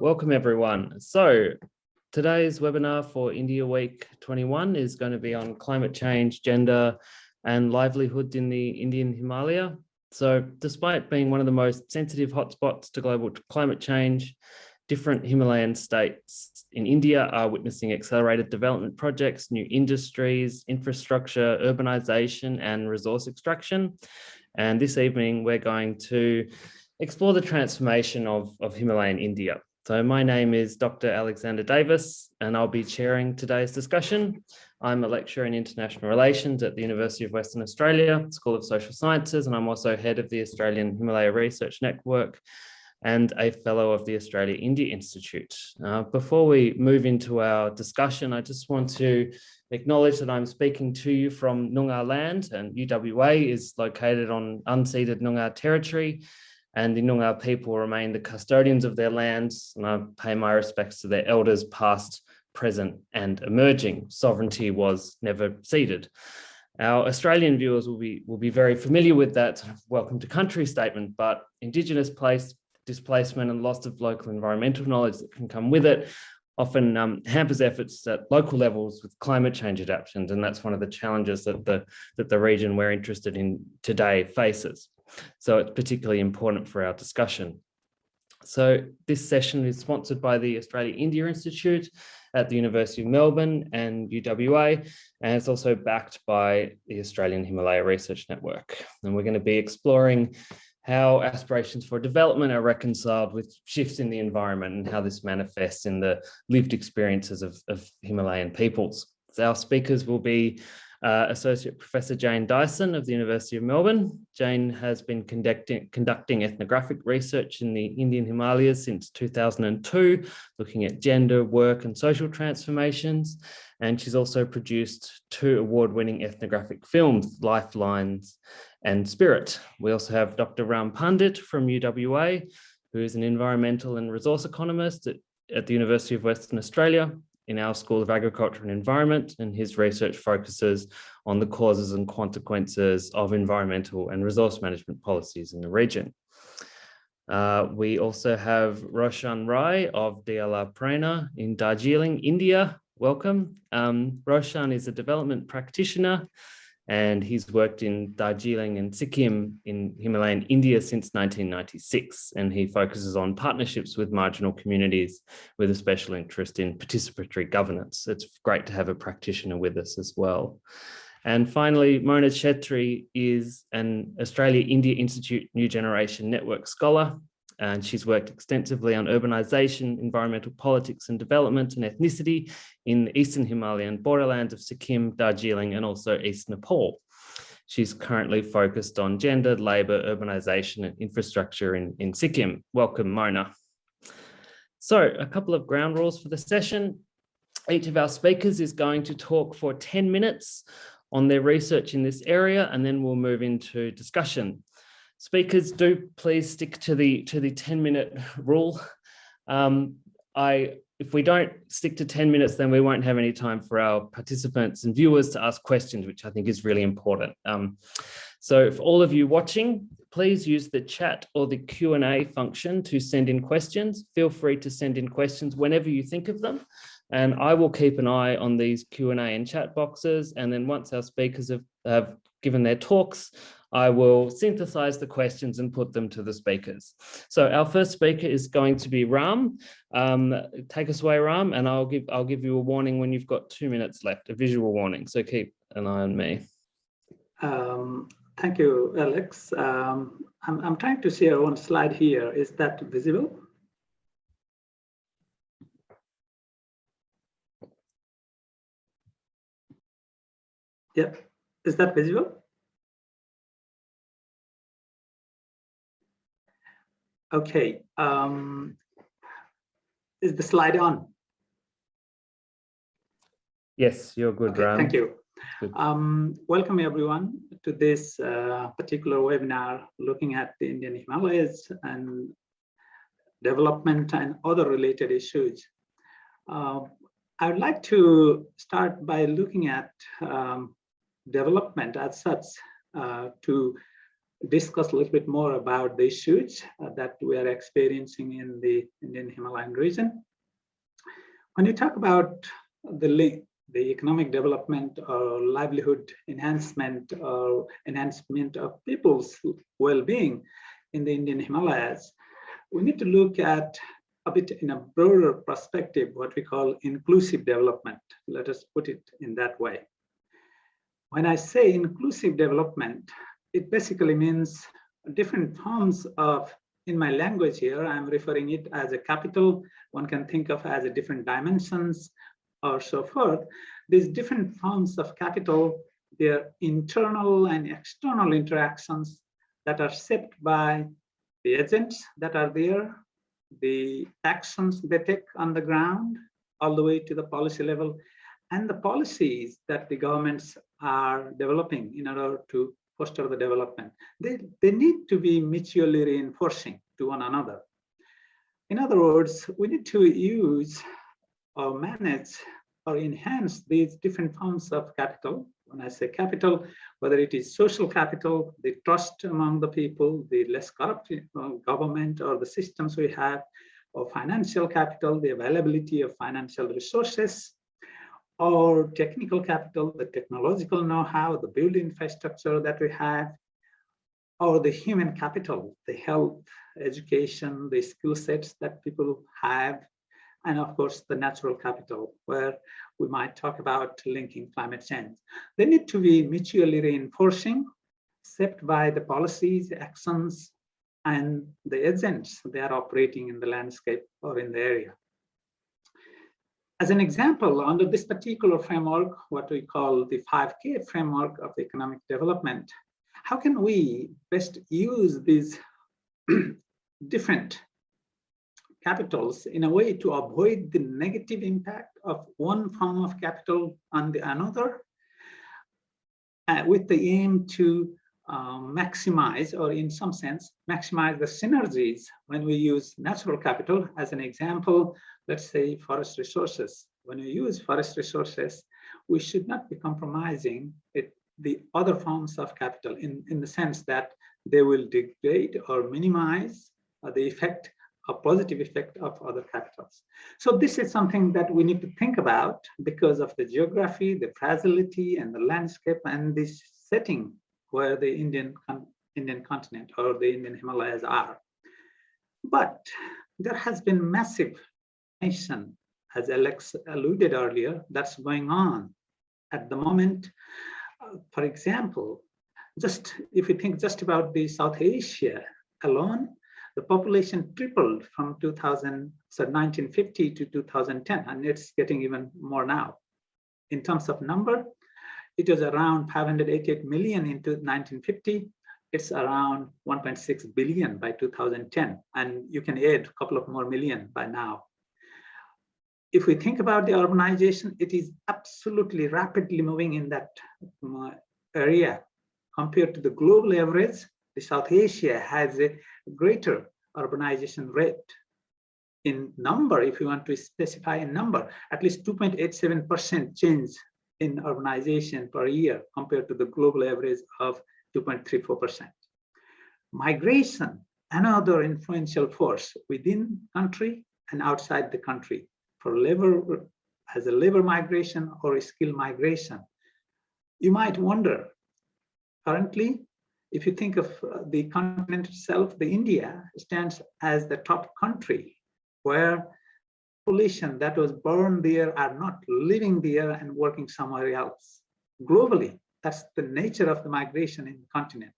welcome everyone. So today's webinar for India Week 21 is going to be on climate change, gender and livelihood in the Indian Himalaya. So despite being one of the most sensitive hotspots to global climate change, different Himalayan states in India are witnessing accelerated development projects, new industries, infrastructure, urbanisation and resource extraction. And this evening, we're going to explore the transformation of Himalayan India. So my name is Dr. Alexander Davis, and I'll be chairing today's discussion. I'm a lecturer in international relations at the University of Western Australia, School of Social Sciences, and I'm also head of the Australian Himalaya Research Network and a fellow of the Australia-India Institute. Before we move into our discussion, I just want to acknowledge that I'm speaking to you from Noongar land, and UWA is located on unceded Noongar territory, and the Noongar people remain the custodians of their lands, and I pay my respects to their elders past, present and emerging. Sovereignty was never ceded. Our Australian viewers will be very familiar with that sort of welcome to country statement, but Indigenous displacement and loss of local environmental knowledge that can come with it often hampers efforts at local levels with climate change adaptations, and that's one of the challenges that the region we're interested in today faces. So it's particularly important for our discussion. So this session is sponsored by the Australia-India Institute at the University of Melbourne and UWA, and it's also backed by the Australian Himalaya Research Network. And we're going to be exploring how aspirations for development are reconciled with shifts in the environment and how this manifests in the lived experiences of Himalayan peoples. So our speakers will be Associate Professor Jane Dyson of the University of Melbourne. Jane has been conducting ethnographic research in the Indian Himalayas since 2002, looking at gender, work and social transformations. And she's also produced 2 award-winning ethnographic films, Lifelines and Spirit. We also have Dr. Ram Pandit from UWA, who is an environmental and resource economist at the University of Western Australia in our School of Agriculture and Environment, and his research focuses on the causes and consequences of environmental and resource management policies in the region. We also have Roshan Rai of DLR Prerna in Darjeeling, India. Welcome. Roshan is a development practitioner, and he's worked in Darjeeling and Sikkim in Himalayan India since 1996, and he focuses on partnerships with marginal communities with a special interest in participatory governance. It's great to have a practitioner with us as well. And finally, Mona Chetri is an Australia-India Institute New Generation Network Scholar, and she's worked extensively on urbanisation, environmental politics and development and ethnicity in the Eastern Himalayan borderlands of Sikkim, Darjeeling and also East Nepal. She's currently focused on gender, labour, urbanisation and infrastructure in Sikkim. Welcome, Mona. So a couple of ground rules for the session. Each of our speakers is going to talk for 10 minutes on their research in this area, and then we'll move into discussion. Speakers, do please stick to the 10-minute rule. If we don't stick to 10 minutes, then we won't have any time for our participants and viewers to ask questions, which I think is really important. So for all of you watching, please use the chat or the Q&A function to send in questions. Feel free to send in questions whenever you think of them. And I will keep an eye on these Q&A and chat boxes. And then once our speakers have given their talks, I will synthesize the questions and put them to the speakers. So our first speaker is going to be Ram. Take us away, Ram, and I'll give you a warning when you've got 2 minutes left, a visual warning. So keep an eye on me. Thank you, Alex. I'm trying to share one slide here. Is that visible? Yeah, is that visible? Okay, is the slide on? Yes, you're good, okay, Ram. Thank you. Welcome everyone to this particular webinar looking at the Indian Himalayas and development and other related issues. I would like to start by looking at development as such to discuss a little bit more about the issues that we are experiencing in the Indian Himalayan region. When you talk about the economic development or livelihood enhancement or enhancement of people's well-being in the Indian Himalayas, we need to look at a bit in a broader perspective, what we call inclusive development. Let us put it in that way. When I say inclusive development, it basically means different forms of, in my language here, I'm referring it as a capital. One can think of as a different dimensions or so forth. These different forms of capital, their internal and external interactions that are shaped by the agents that are there, the actions they take on the ground, all the way to the policy level, and the policies that the governments are developing in order to foster the development. They need to be mutually reinforcing to one another. In other words, we need to use or manage or enhance these different forms of capital. When I say capital, whether it is social capital, the trust among the people, the less corrupt government or the systems we have, or financial capital, the availability of financial resources, or technical capital, the technological know-how, the built infrastructure that we have, or the human capital, the health, education, the skill sets that people have, and of course, the natural capital, where we might talk about linking climate change. They need to be mutually reinforcing, shaped by the policies, actions, and the agents they are operating in the landscape or in the area. As an example, under this particular framework, what we call the 5K framework of economic development, how can we best use these different capitals in a way to avoid the negative impact of one form of capital on the another, with the aim to maximize, or in some sense, maximize the synergies when we use natural capital. As an example, let's say forest resources. When we use forest resources, we should not be compromising the other forms of capital in the sense that they will degrade or minimize the effect, a positive effect of other capitals. So this is something that we need to think about because of the geography, the fragility, and the landscape, and this setting where the Indian continent or the Indian Himalayas are. But there has been massive nation, as Alex alluded earlier, that's going on at the moment. For example, just if you think just about the South Asia alone, the population tripled from 1950 to 2010, and it's getting even more now. In terms of number, it was around 588 million in 1950. It's around 1.6 billion by 2010, and you can add a couple of more million by now. If we think about the urbanization, it is absolutely rapidly moving in that area. Compared to the global average, the South Asia has a greater urbanization rate. In number, if you want to specify a number, at least 2.87% change in urbanization per year compared to the global average of 2.34%. Migration, another influential force within country and outside the country for labor, as a labor migration or a skill migration. You might wonder, currently, if you think of the continent itself, the India stands as the top country where population that was born there are not living there and working somewhere else. Globally, that's the nature of the migration in the continent.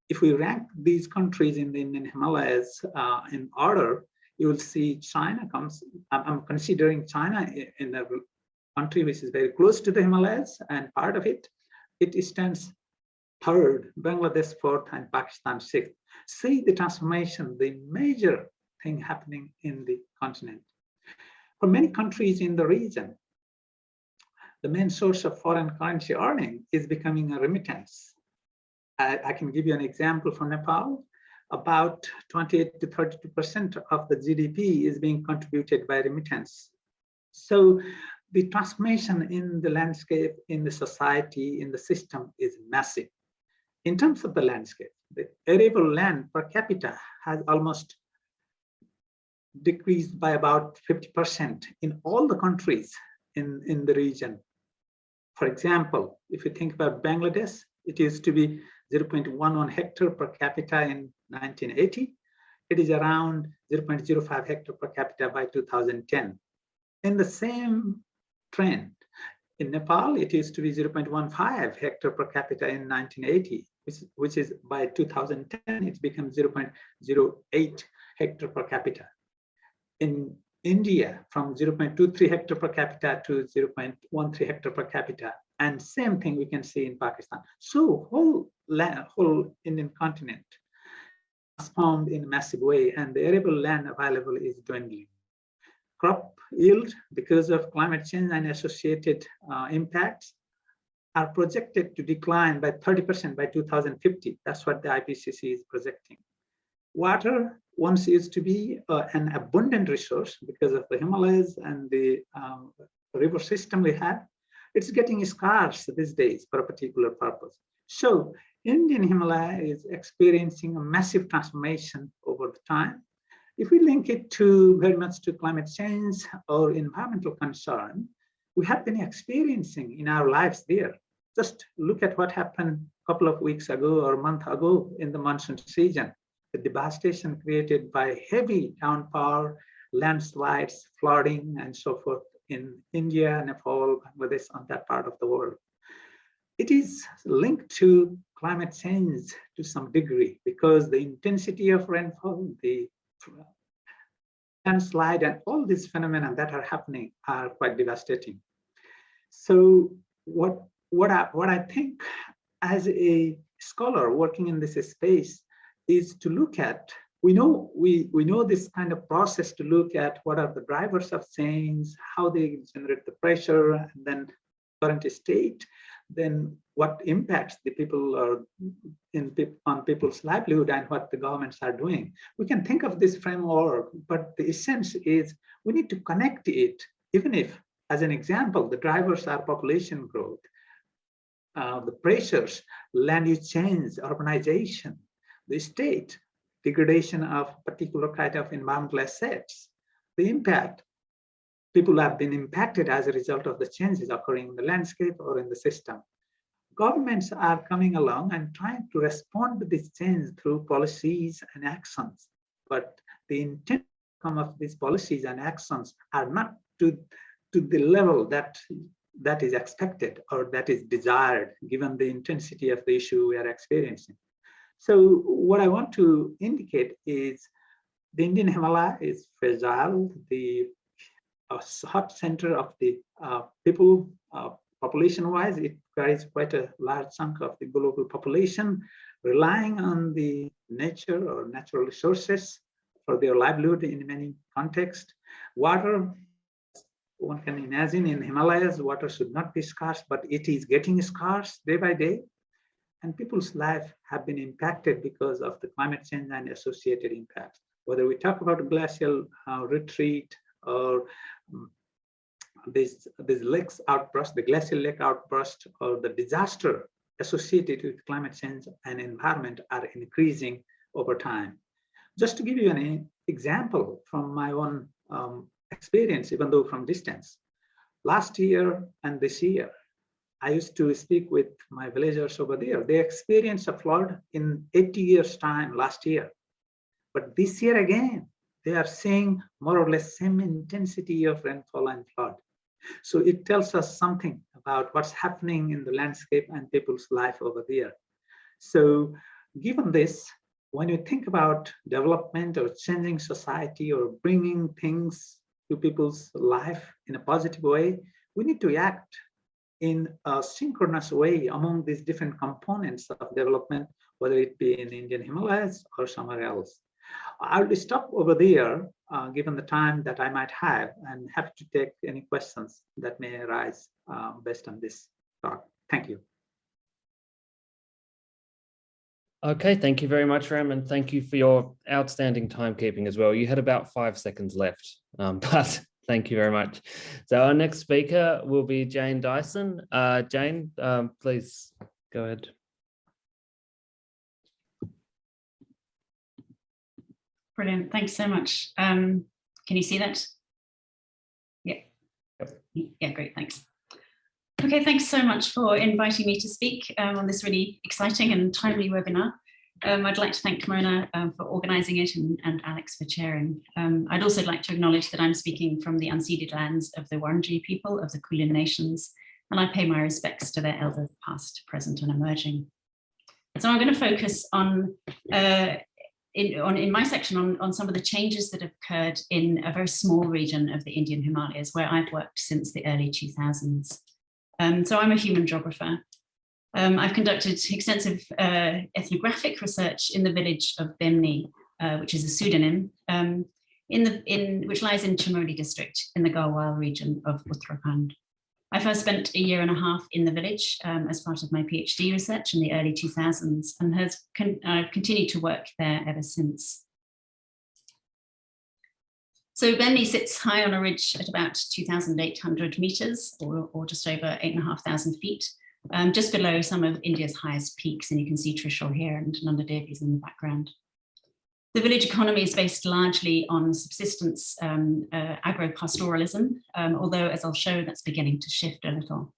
If we rank these countries in the Indian Himalayas in order, you will see China comes. I'm considering China in a country which is very close to the Himalayas, and part of it stands third, Bangladesh fourth, and Pakistan sixth. See the transformation, the major thing happening in the continent. For many countries in the region, the main source of foreign currency earning is becoming a remittance. I can give you an example from Nepal. About 28 to 32% of the GDP is being contributed by remittance. So the transformation in the landscape, in the society, in the system is massive. in terms of the landscape, the arable land per capita has almost decreased by about 50% in all the countries in the region. For example, if you think about Bangladesh, it used to be 0.11 hectare per capita in 1980. It is around 0.05 hectare per capita by 2010. In the same trend, in Nepal, it used to be 0.15 hectare per capita in 1980, which is by 2010, it became 0.08 hectare per capita. In India, from 0.23 hectare per capita to 0.13 hectare per capita. And same thing we can see in Pakistan. So whole Indian continent transformed in a massive way, and the arable land available is dwindling. Crop yield, because of climate change and associated impacts, are projected to decline by 30% by 2050. That's what the IPCC is projecting. Water once used to be an abundant resource because of the Himalayas and the river system we have. It's getting scarce these days for a particular purpose. So Indian Himalaya is experiencing a massive transformation over the time. If we link it to very much to climate change or environmental concern, we have been experiencing in our lives there. Just look at what happened a couple of weeks ago or a month ago in the monsoon season. The devastation created by heavy downpour, landslides, flooding, and so forth in India, Nepal, Bangladesh, on that part of the world. It is linked to climate change to some degree because the intensity of rainfall, the landslide, and all these phenomena that are happening are quite devastating. So what I think as a scholar working in this space is to look at, we know this kind of process to look at what are the drivers of change, how they generate the pressure, and then current state, then what impacts the people or on people's livelihood and what the governments are doing. We can think of this framework, but the essence is we need to connect it, even if, as an example, the drivers are population growth, the pressures, land use change, urbanization, the state, degradation of particular kind of environmental assets, the impact. People have been impacted as a result of the changes occurring in the landscape or in the system. Governments are coming along and trying to respond to this change through policies and actions, but the intent of these policies and actions are not to the level that is expected or that is desired, given the intensity of the issue we are experiencing. So what I want to indicate is the Indian Himalaya is fragile. The hot center of the people, population-wise, it carries quite a large chunk of the global population, relying on the nature or natural resources for their livelihood in many contexts. Water, one can imagine in Himalayas, water should not be scarce, but it is getting scarce day by day. And people's lives have been impacted because of the climate change and associated impacts. Whether we talk about glacial retreat or this lakes outburst, the glacial lake outburst, or the disaster associated with climate change and environment are increasing over time. Just to give you an example from my own experience, even though from distance, last year and this year, I used to speak with my villagers over there. They experienced a flood in 80 years' time last year. But this year again, they are seeing more or less same intensity of rainfall and flood. So it tells us something about what's happening in the landscape and people's life over there. So given this, when you think about development or changing society or bringing things to people's life in a positive way, we need to act in a synchronous way among these different components of development, whether it be in Indian Himalayas or somewhere else. I'll stop over there, given the time that I might have, and happy to take any questions that may arise based on this talk. Thank you. Okay, thank you very much, Ram, and thank you for your outstanding timekeeping as well. You had about 5 seconds left, but thank you very much. So our next speaker will be Jane Dyson. Jane, please go ahead. Brilliant, thanks so much. Can you see that? Yeah. Yeah, great, thanks. Okay, thanks so much for inviting me to speak on this really exciting and timely webinar. I'd like to thank Mona for organising it and Alex for chairing. I'd also like to acknowledge that I'm speaking from the unceded lands of the Wurundjeri people of the Kulin Nations, and I pay my respects to their elders past, present and emerging. So I'm going to focus on, in my section on some of the changes that have occurred in a very small region of the Indian Himalayas where I've worked since the early 2000s. So I'm a human geographer. I've conducted extensive ethnographic research in the village of Bemni, which is a pseudonym, which lies in Chamoli district in the Garhwal region of Uttarakhand. I first spent a year and a half in the village as part of my PhD research in the early 2000s and I've continued to work there ever since. So Bemni sits high on a ridge at about 2,800 meters or just over 8,500 feet. Just below some of India's highest peaks, and you can see Trishul here and Nanda Devi's in the background. The village economy is based largely on subsistence agro-pastoralism, although as I'll show, that's beginning to shift a little.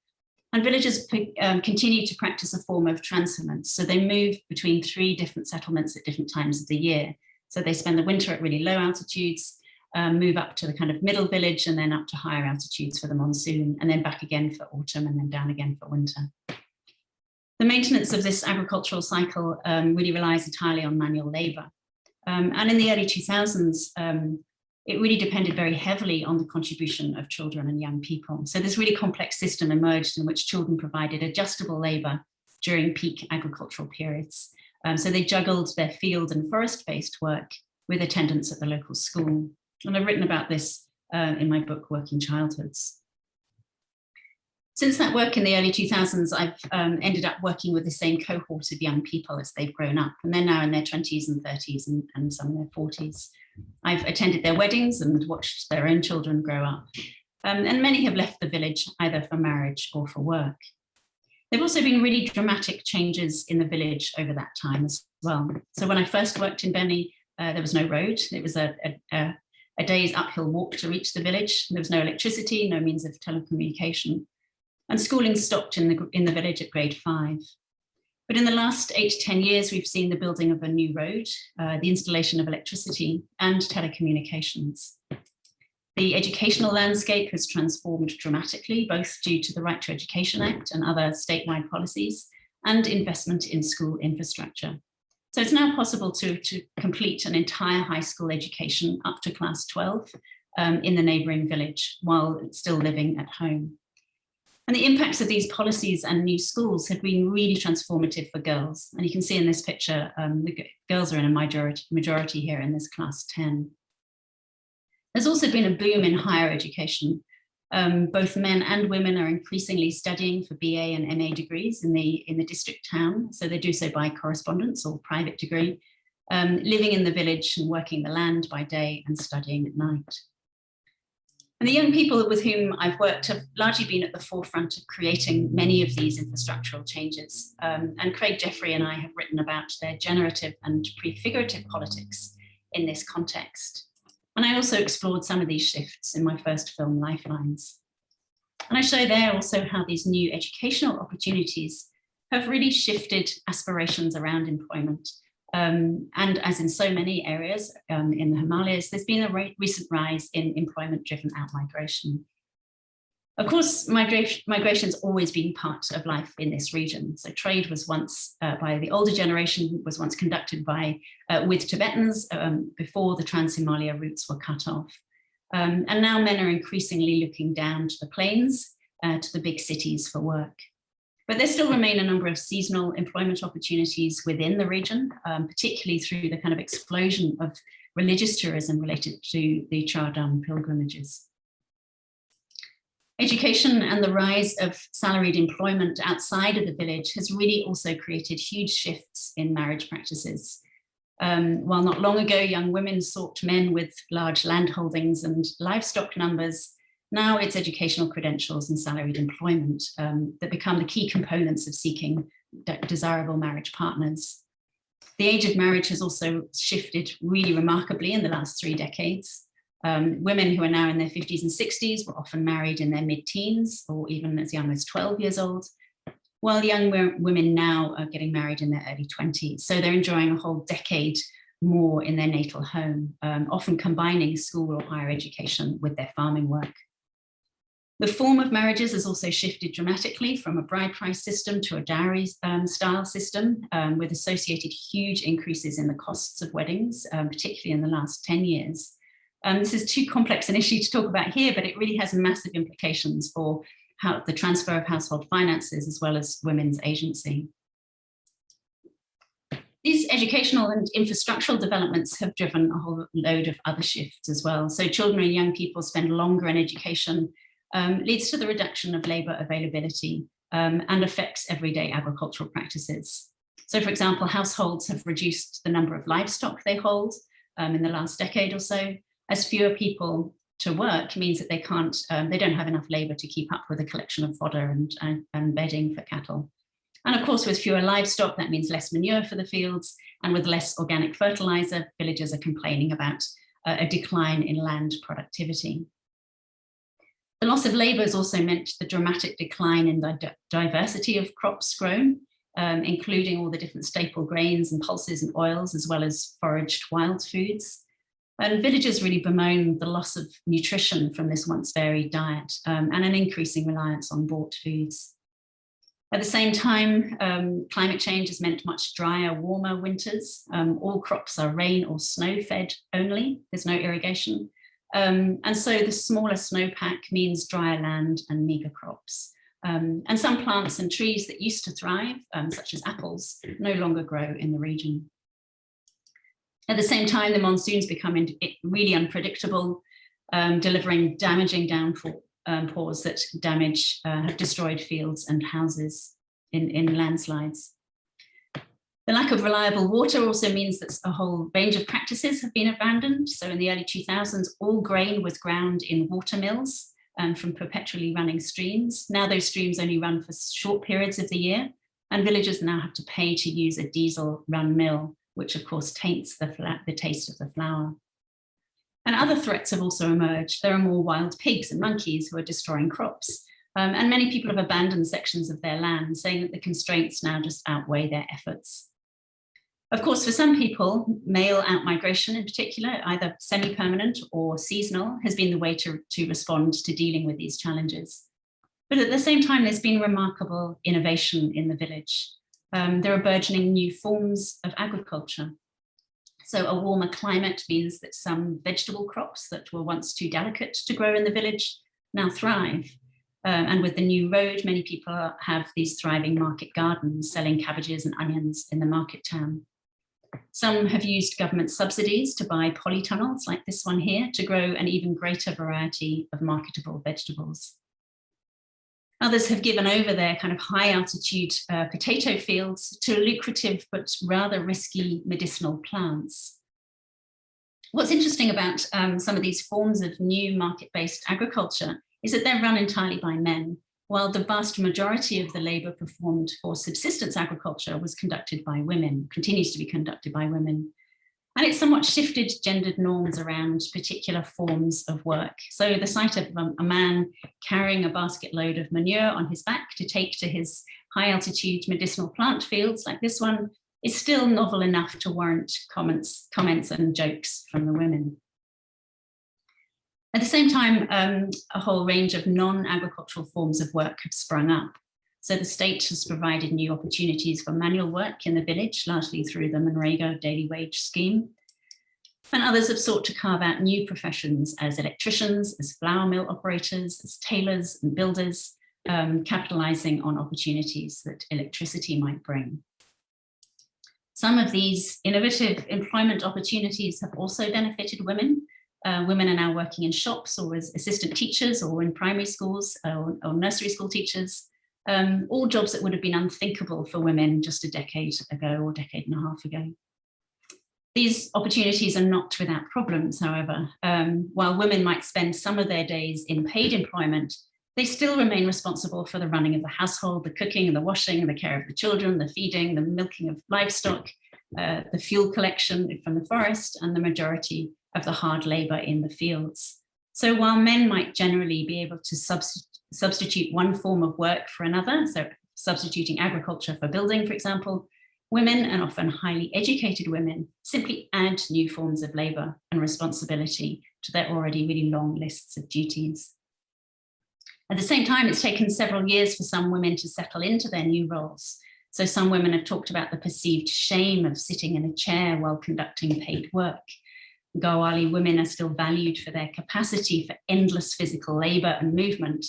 And villagers continue to practice a form of transference. So they move between 3 different settlements at different times of the year. So they spend the winter at really low altitudes, move up to the kind of middle village and then up to higher altitudes for the monsoon, and then back again for autumn and then down again for winter. The maintenance of this agricultural cycle really relies entirely on manual labour. And in the early 2000s, it really depended very heavily on the contribution of children and young people. So this really complex system emerged in which children provided adjustable labour during peak agricultural periods. So they juggled their field and forest-based work with attendance at the local school. And I've written about this in my book, Working Childhoods. Since that work in the early 2000s, I've ended up working with the same cohort of young people as they've grown up, and they're now in their 20s and 30s and some in their 40s. I've attended their weddings and watched their own children grow up. And many have left the village either for marriage or for work. There have also been really dramatic changes in the village over that time as well. So when I first worked in Bemni, there was no road. It was a day's uphill walk to reach the village. There was no electricity, no means of telecommunication. And schooling stopped in the village at grade 5. But in the last 8 to 10 years, we've seen the building of a new road, the installation of electricity and telecommunications. The educational landscape has transformed dramatically, both due to the Right to Education Act and other statewide policies, and investment in school infrastructure. So it's now possible to complete an entire high school education up to class 12 in the neighbouring village while still living at home. And the impacts of these policies and new schools have been really transformative for girls. And you can see in this picture, the girls are in a majority here in this class 10. There's also been a boom in higher education. Both men and women are increasingly studying for BA and MA degrees in the district town. So they do so by correspondence or private degree, living in the village and working the land by day and studying at night. And the young people with whom I've worked have largely been at the forefront of creating many of these infrastructural changes. And Craig Jeffrey and I have written about their generative and prefigurative politics in this context. And I also explored some of these shifts in my first film, Lifelines. And I show there also how these new educational opportunities have really shifted aspirations around employment. And as in so many areas in the Himalayas, there's been a recent rise in employment-driven outmigration. Of course, migration's always been part of life in this region. So trade was once, by the older generation, was once conducted with Tibetans before the Trans-Himalaya routes were cut off. And now men are increasingly looking down to the plains, to the big cities for work. But there still remain a number of seasonal employment opportunities within the region, particularly through the kind of explosion of religious tourism related to the Char Dham pilgrimages. Education and the rise of salaried employment outside of the village has really also created huge shifts in marriage practices. While not long ago, young women sought men with large landholdings and livestock numbers, now it's educational credentials and salaried employment that become the key components of seeking desirable marriage partners. The age of marriage has also shifted really remarkably in the last 3 decades. Women who are now in their 50s and 60s were often married in their mid-teens or even as young as 12 years old, while young women now are getting married in their early 20s. So they're enjoying a whole decade more in their natal home, often combining school or higher education with their farming work. The form of marriages has also shifted dramatically from a bride price system to a dowry style system, with associated huge increases in the costs of weddings, particularly in the last 10 years. This is too complex an issue to talk about here, but it really has massive implications for how the transfer of household finances as well as women's agency. These educational and infrastructural developments have driven a whole load of other shifts as well. So children and young people spend longer in education, leads to the reduction of labour availability and affects everyday agricultural practices. So for example, households have reduced the number of livestock they hold in the last decade or so, as fewer people to work means that they don't have enough labour to keep up with the collection of fodder and bedding for cattle. And of course, with fewer livestock, that means less manure for the fields, and with less organic fertiliser, villagers are complaining about a decline in land productivity. The loss of labour has also meant the dramatic decline in the diversity of crops grown, including all the different staple grains and pulses and oils, as well as foraged wild foods. And villagers really bemoan the loss of nutrition from this once varied diet and an increasing reliance on bought foods. At the same time, climate change has meant much drier, warmer winters. All crops are rain or snow fed only, there's no irrigation. And so the smaller snowpack means drier land and meagre crops. And some plants and trees that used to thrive, such as apples, no longer grow in the region. At the same time, the monsoons become really unpredictable, delivering damaging downpours that have destroyed fields and houses in landslides. The lack of reliable water also means that a whole range of practices have been abandoned. So in the early 2000s, all grain was ground in water mills from perpetually running streams. Now those streams only run for short periods of the year, and villagers now have to pay to use a diesel-run mill, which of course taints the taste of the flour. And other threats have also emerged. There are more wild pigs and monkeys who are destroying crops. And many people have abandoned sections of their land, saying that the constraints now just outweigh their efforts. Of course, for some people, male outmigration in particular, either semi-permanent or seasonal, has been the way to respond to dealing with these challenges. But at the same time, there's been remarkable innovation in the village. There are burgeoning new forms of agriculture. So a warmer climate means that some vegetable crops that were once too delicate to grow in the village now thrive. And with the new road, many people have these thriving market gardens selling cabbages and onions in the market town. Some have used government subsidies to buy polytunnels like this one here to grow an even greater variety of marketable vegetables. Others have given over their kind of high altitude potato fields to lucrative but rather risky medicinal plants. What's interesting about some of these forms of new market-based agriculture is that they're run entirely by men, while the vast majority of the labour performed for subsistence agriculture was conducted by women, continues to be conducted by women. And it's somewhat shifted gendered norms around particular forms of work. So the sight of a man carrying a basket load of manure on his back to take to his high altitude medicinal plant fields like this one is still novel enough to warrant comments and jokes from the women. At the same time, a whole range of non-agricultural forms of work have sprung up. So the state has provided new opportunities for manual work in the village, largely through the Manrega daily wage scheme. And others have sought to carve out new professions as electricians, as flour mill operators, as tailors and builders, capitalising on opportunities that electricity might bring. Some of these innovative employment opportunities have also benefited women. Women are now working in shops or as assistant teachers or in primary schools or nursery school teachers, all jobs that would have been unthinkable for women just a decade ago or decade and a half ago. These opportunities are not without problems, however. While women might spend some of their days in paid employment, they still remain responsible for the running of the household, the cooking and the washing, the care of the children, the feeding, the milking of livestock, the fuel collection from the forest, and the majority of the hard labor in the fields. So while men might generally be able to substitute one form of work for another, so substituting agriculture for building, for example, women, and often highly educated women, simply add new forms of labor and responsibility to their already really long lists of duties. At the same time, it's taken several years for some women to settle into their new roles. So some women have talked about the perceived shame of sitting in a chair while conducting paid work. Garhwali women are still valued for their capacity for endless physical labor and movement,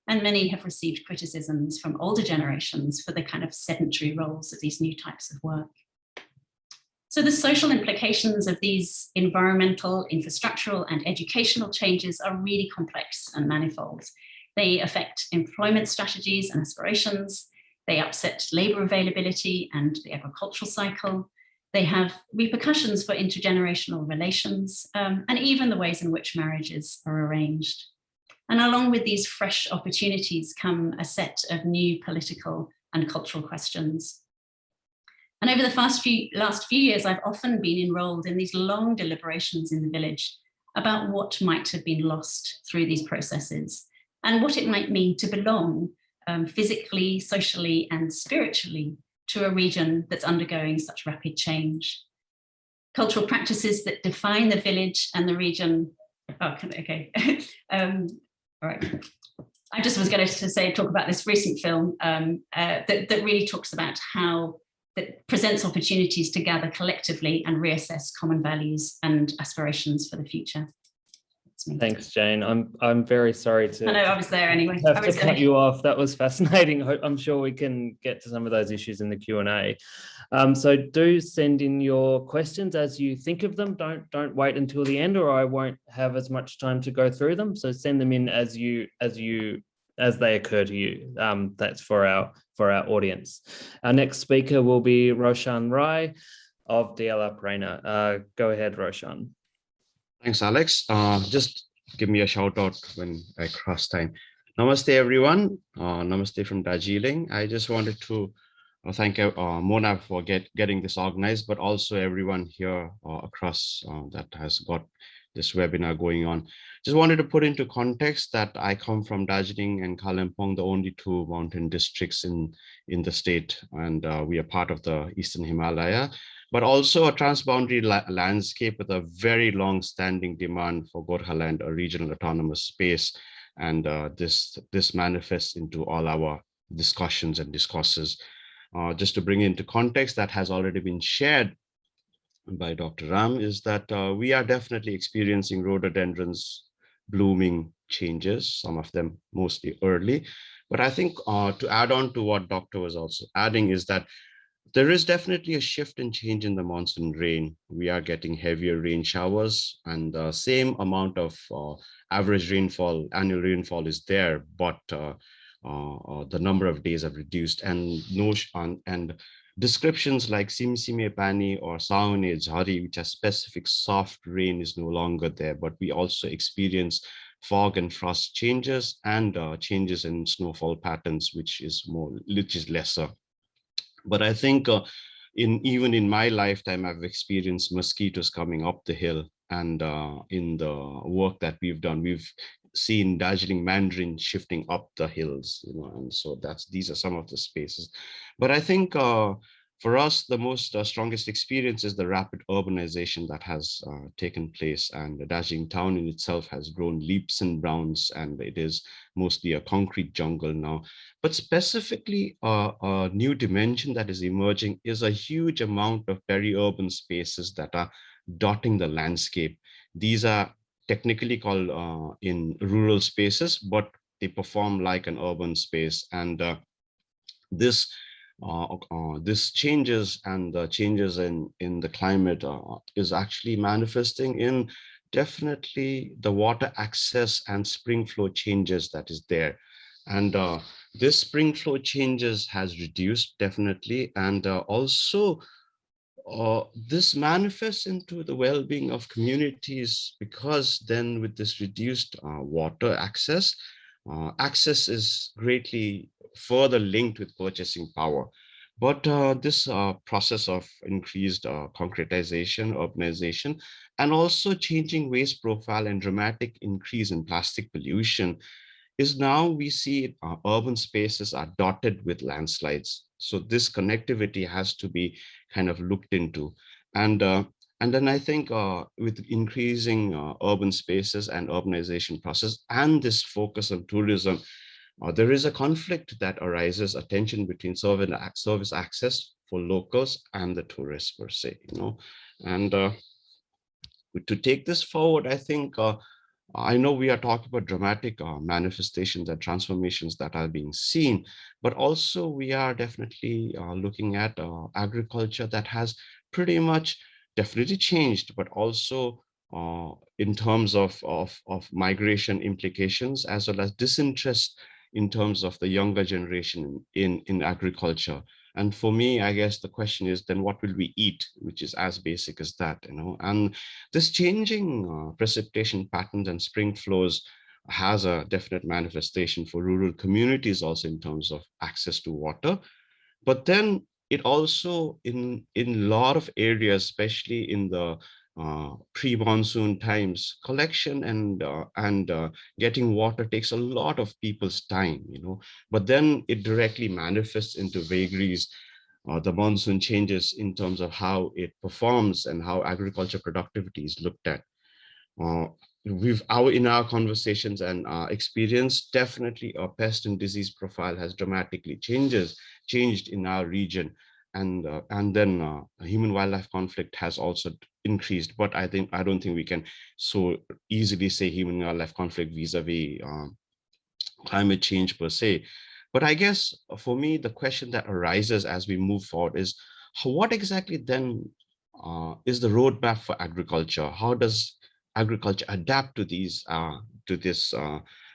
and many have received criticisms from older generations for the kind of sedentary roles of these new types of work. So the social implications of these environmental, infrastructural, and educational changes are really complex and manifold. They affect employment strategies and aspirations. They upset labor availability and the agricultural cycle. They have repercussions for intergenerational relations, and even the ways in which marriages are arranged. And along with these fresh opportunities come a set of new political and cultural questions. And over the last few years, I've often been enrolled in these long deliberations in the village about what might have been lost through these processes and what it might mean to belong physically, socially, and spiritually to a region that's undergoing such rapid change. Cultural practices that define the village and the region. Oh, okay. All right. I just was going to talk about this recent film that really talks about how that presents opportunities to gather collectively and reassess common values and aspirations for the future. Thanks, Jane. I'm very sorry to. I know, I was there anyway. Have to cut you off. That was fascinating. I'm sure we can get to some of those issues in the Q&A. So do send in your questions as you think of them. Don't wait until the end, or I won't have as much time to go through them. So send them in as they occur to you. That's for our audience. Our next speaker will be Roshan Rai of DLR Prerna. Go ahead, Roshan. Thanks, Alex. Just give me a shout out when I cross time. Namaste, everyone. Namaste from Darjeeling. I just wanted to thank Mona for getting this organized, but also everyone here across that has got this webinar going on. Just wanted to put into context that I come from Darjeeling and Kalimpong, the only two mountain districts in the state, and we are part of the Eastern Himalaya, but also a transboundary landscape with a very long-standing demand for Gorkhaland, a regional autonomous space. And this manifests into all our discussions and discourses. Just to bring into context that has already been shared by Dr. Ram, is that we are definitely experiencing rhododendrons blooming changes, some of them mostly early. But I think to add on to what Doctor was also adding is that there is definitely a shift and change in the monsoon rain. We are getting heavier rain showers, and the same amount of average rainfall, annual rainfall is there, but the number of days have reduced, and descriptions like Simsime Pani or Saune Jhari, which are specific soft rain, is no longer there, but we also experience fog and frost changes and changes in snowfall patterns, which is lesser. But I think even in my lifetime, I've experienced mosquitoes coming up the hill, and in the work that we've done, we've seen Darjeeling mandarin shifting up the hills, and so these are some of the spaces. But I think for us, the most strongest experience is the rapid urbanization that has taken place, and the Darjeeling town in itself has grown leaps and bounds, and it is mostly a concrete jungle now. But specifically, a new dimension that is emerging is a huge amount of peri-urban spaces that are dotting the landscape. These are technically called in rural spaces, but they perform like an urban space, and this changes, and the changes in the climate is actually manifesting in definitely the water access and spring flow changes that is there. And this spring flow changes has reduced definitely, and also this manifests into the well-being of communities, because then with this reduced water access is greatly further linked with purchasing power. But this process of increased concretization, urbanization, and also changing waste profile and dramatic increase in plastic pollution is now we see urban spaces are dotted with landslides. So this connectivity has to be kind of looked into. And and then I think with increasing urban spaces and urbanization process and this focus on tourism, there is a conflict that arises, a tension between service access for locals and the tourists per se, you know. And to take this forward, I think I know we are talking about dramatic manifestations and transformations that are being seen, but also we are definitely looking at agriculture that has pretty much definitely changed, but also in terms of migration implications, as well as disinterest in terms of the younger generation in agriculture. And for me, I guess the question is then what will we eat, which is as basic as that, you know. And this changing precipitation patterns and spring flows has a definite manifestation for rural communities also in terms of access to water. But then it also in a lot of areas, especially in the pre-monsoon times, collection and getting water takes a lot of people's time, you know. But then it directly manifests into vagaries. The monsoon changes in terms of how it performs and how agriculture productivity is looked at. Uh, in our conversations and our experience, definitely our pest and disease profile has dramatically changed in our region, and then human wildlife conflict has also increased. But I don't think we can so easily say human wildlife conflict vis-a-vis climate change per se. But I guess for me, the question that arises as we move forward is what exactly then is the roadmap for agriculture? How does agriculture adapt to this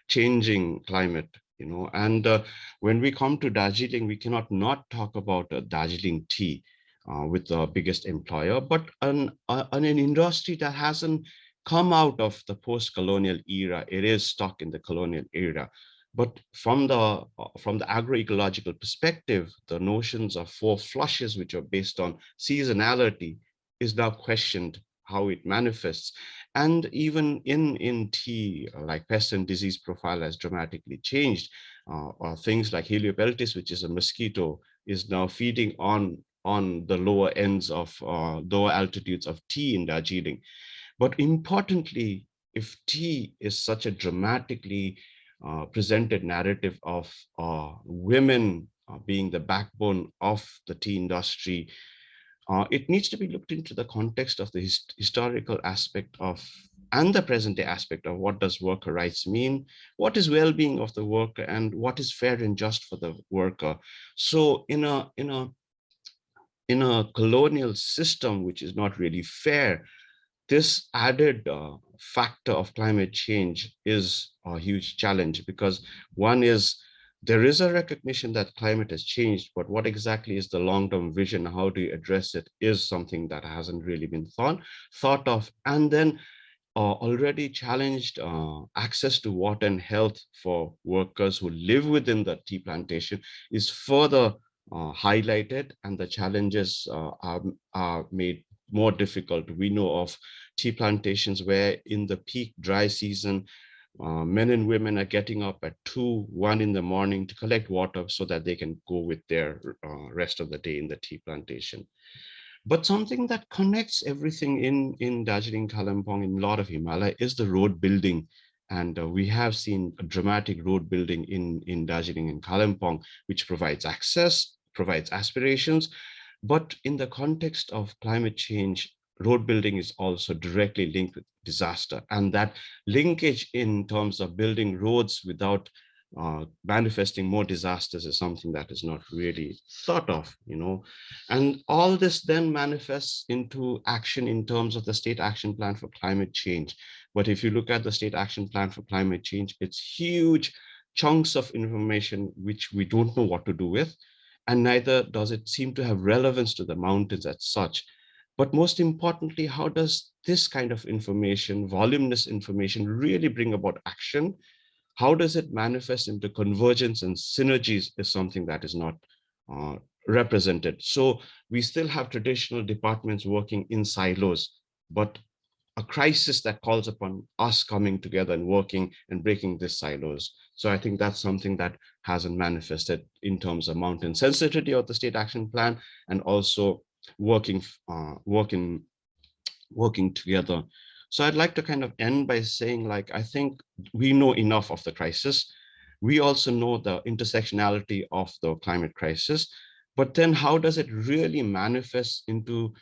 changing climate? You know, and when we come to Darjeeling, we cannot not talk about Darjeeling tea with the biggest employer, but an industry that hasn't come out of the post-colonial era. It is stuck in the colonial era. But from the agroecological perspective, the notions of four flushes, which are based on seasonality, is now questioned how it manifests. And even in tea, like pest and disease profile has dramatically changed. Or things like Heliopeltis, which is a mosquito, is now feeding on the lower ends of lower altitudes of tea in Darjeeling. But importantly, if tea is such a dramatically presented narrative of women being the backbone of the tea industry, it needs to be looked into the context of the historical aspect of and the present day aspect of what does worker rights mean, what is well-being of the worker, and what is fair and just for the worker. So in a colonial system which is not really fair, this added factor of climate change is a huge challenge, because one is there is a recognition that climate has changed, but what exactly is the long-term vision? How do you address it is something that hasn't really been thought of. And then already challenged access to water and health for workers who live within the tea plantation is further highlighted, and the challenges are made more difficult. We know of tea plantations where in the peak dry season, men and women are getting up at 2, 1 in the morning to collect water so that they can go with their rest of the day in the tea plantation. But something that connects everything in Darjeeling, Kalimpong, in a lot of Himalaya is the road building. And we have seen a dramatic road building in Darjeeling and Kalimpong, which provides access, provides aspirations. But in the context of climate change, road building is also directly linked with disaster. And that linkage in terms of building roads without manifesting more disasters is something that is not really thought of, you know. And all this then manifests into action in terms of the State Action Plan for Climate Change. But if you look at the State Action Plan for Climate Change, it's huge chunks of information which we don't know what to do with, and neither does it seem to have relevance to the mountains as such. But most importantly, how does this kind of information, voluminous information, really bring about action? How does it manifest into convergence and synergies is something that is not represented. So we still have traditional departments working in silos, but a crisis that calls upon us coming together and working and breaking these silos. So I think that's something that hasn't manifested in terms of mountain sensitivity of the state action plan, and also working together. So I'd like to kind of end by saying, like, I think we know enough of the crisis. We also know the intersectionality of the climate crisis, but then how does it really manifest into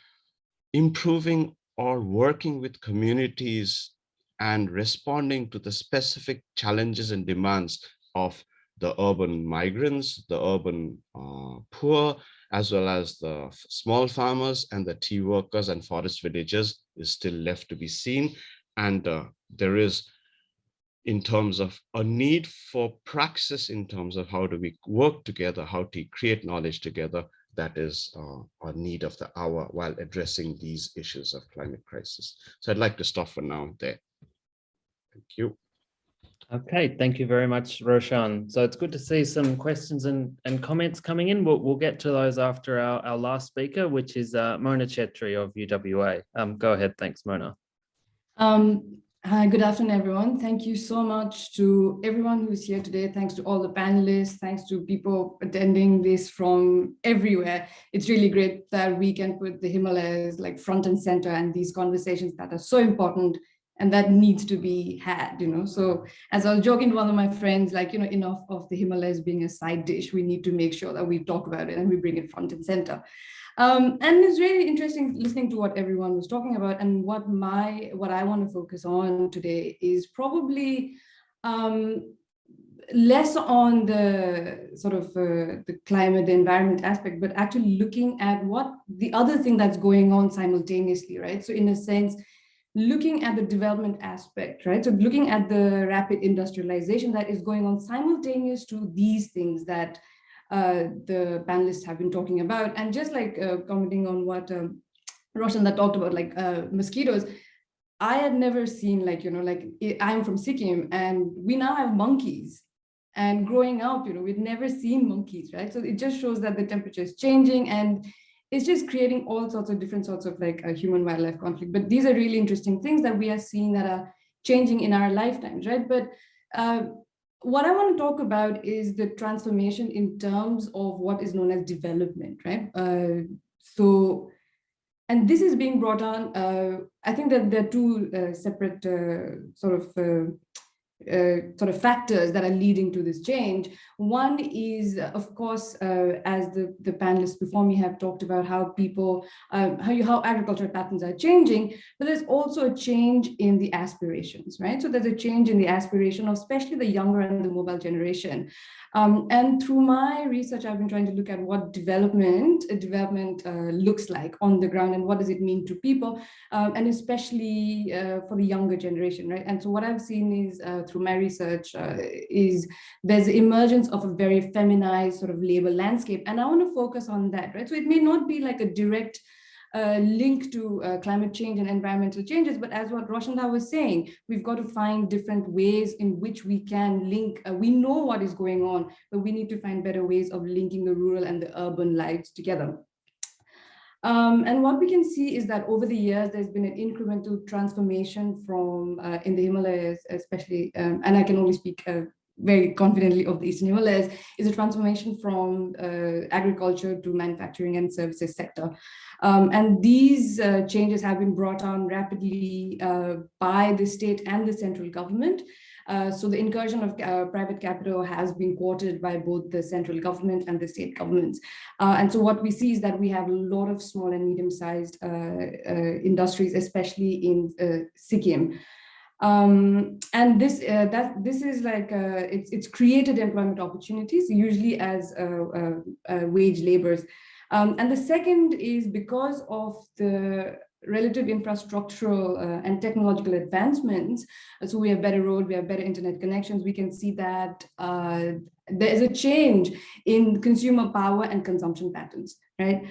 improving or working with communities and responding to the specific challenges and demands of the urban migrants, the urban poor, as well as the small farmers and the tea workers and forest villagers, is still left to be seen. And there is, in terms of a need for praxis, in terms of how do we work together, how to create knowledge together, that is a need of the hour while addressing these issues of climate crisis. So I'd like to stop for now there. Thank you. Okay, thank you very much, Roshan. So it's good to see some questions and comments coming in. We'll get to those after our last speaker, which is Mona Chetri of UWA. Go ahead. Thanks, Mona. Hi, good afternoon, everyone. Thank you so much to everyone who's here today. Thanks to all the panelists. Thanks to people attending this from everywhere. It's really great that we can put the Himalayas like front and center and these conversations that are so important and that needs to be had, you know. So as I was joking to one of my friends, like, you know, enough of the Himalayas being a side dish, we need to make sure that we talk about it and we bring it front and center. And it's really interesting listening to what everyone was talking about, and what I want to focus on today is probably less on the sort of the climate, the environment aspect, but actually looking at what the other thing that's going on simultaneously, right? So in a sense, looking at the development aspect, right? So looking at the rapid industrialization that is going on simultaneous to these things that the panelists have been talking about. And just like commenting on what Roshan that talked about, like mosquitoes, I had never seen, like, you know, like I'm from Sikkim and we now have monkeys. And growing up, you know, we'd never seen monkeys, right? So it just shows that the temperature is changing and it's just creating all sorts of different sorts of like a human wildlife conflict. But these are really interesting things that we are seeing that are changing in our lifetimes, right? But what I want to talk about is the transformation in terms of what is known as development, right? And this is being brought on, I think that there are two separate sort of factors that are leading to this change. One is, of course, as the panelists before me have talked about, how people, how agricultural patterns are changing, but there's also a change in the aspirations, right? So there's a change in the aspiration of especially the younger and the mobile generation. And through my research, I've been trying to look at what development looks like on the ground and what does it mean to people, and especially for the younger generation, right? And so what I've seen is through my research is there's the emergence of a very feminized sort of labor landscape, and I want to focus on that, right? So it may not be like a direct link to climate change and environmental changes, but as what Roshan Rai was saying, we've got to find different ways in which we can link. We know what is going on, but we need to find better ways of linking the rural and the urban lives together. And what we can see is that over the years, there's been an incremental transformation from in the Himalayas, especially, and I can only speak very confidently of the Eastern Himalayas, is a transformation from agriculture to manufacturing and services sector. And these changes have been brought on rapidly by the state and the central government. So the incursion of private capital has been courted by both the central government and the state governments. And so what we see is that we have a lot of small and medium-sized industries, especially in Sikkim. And this is like it's created employment opportunities, usually as wage laborers. And the second is because of the relative infrastructural and technological advancements. So we have better road, we have better internet connections. We can see that there is a change in consumer power and consumption patterns, right?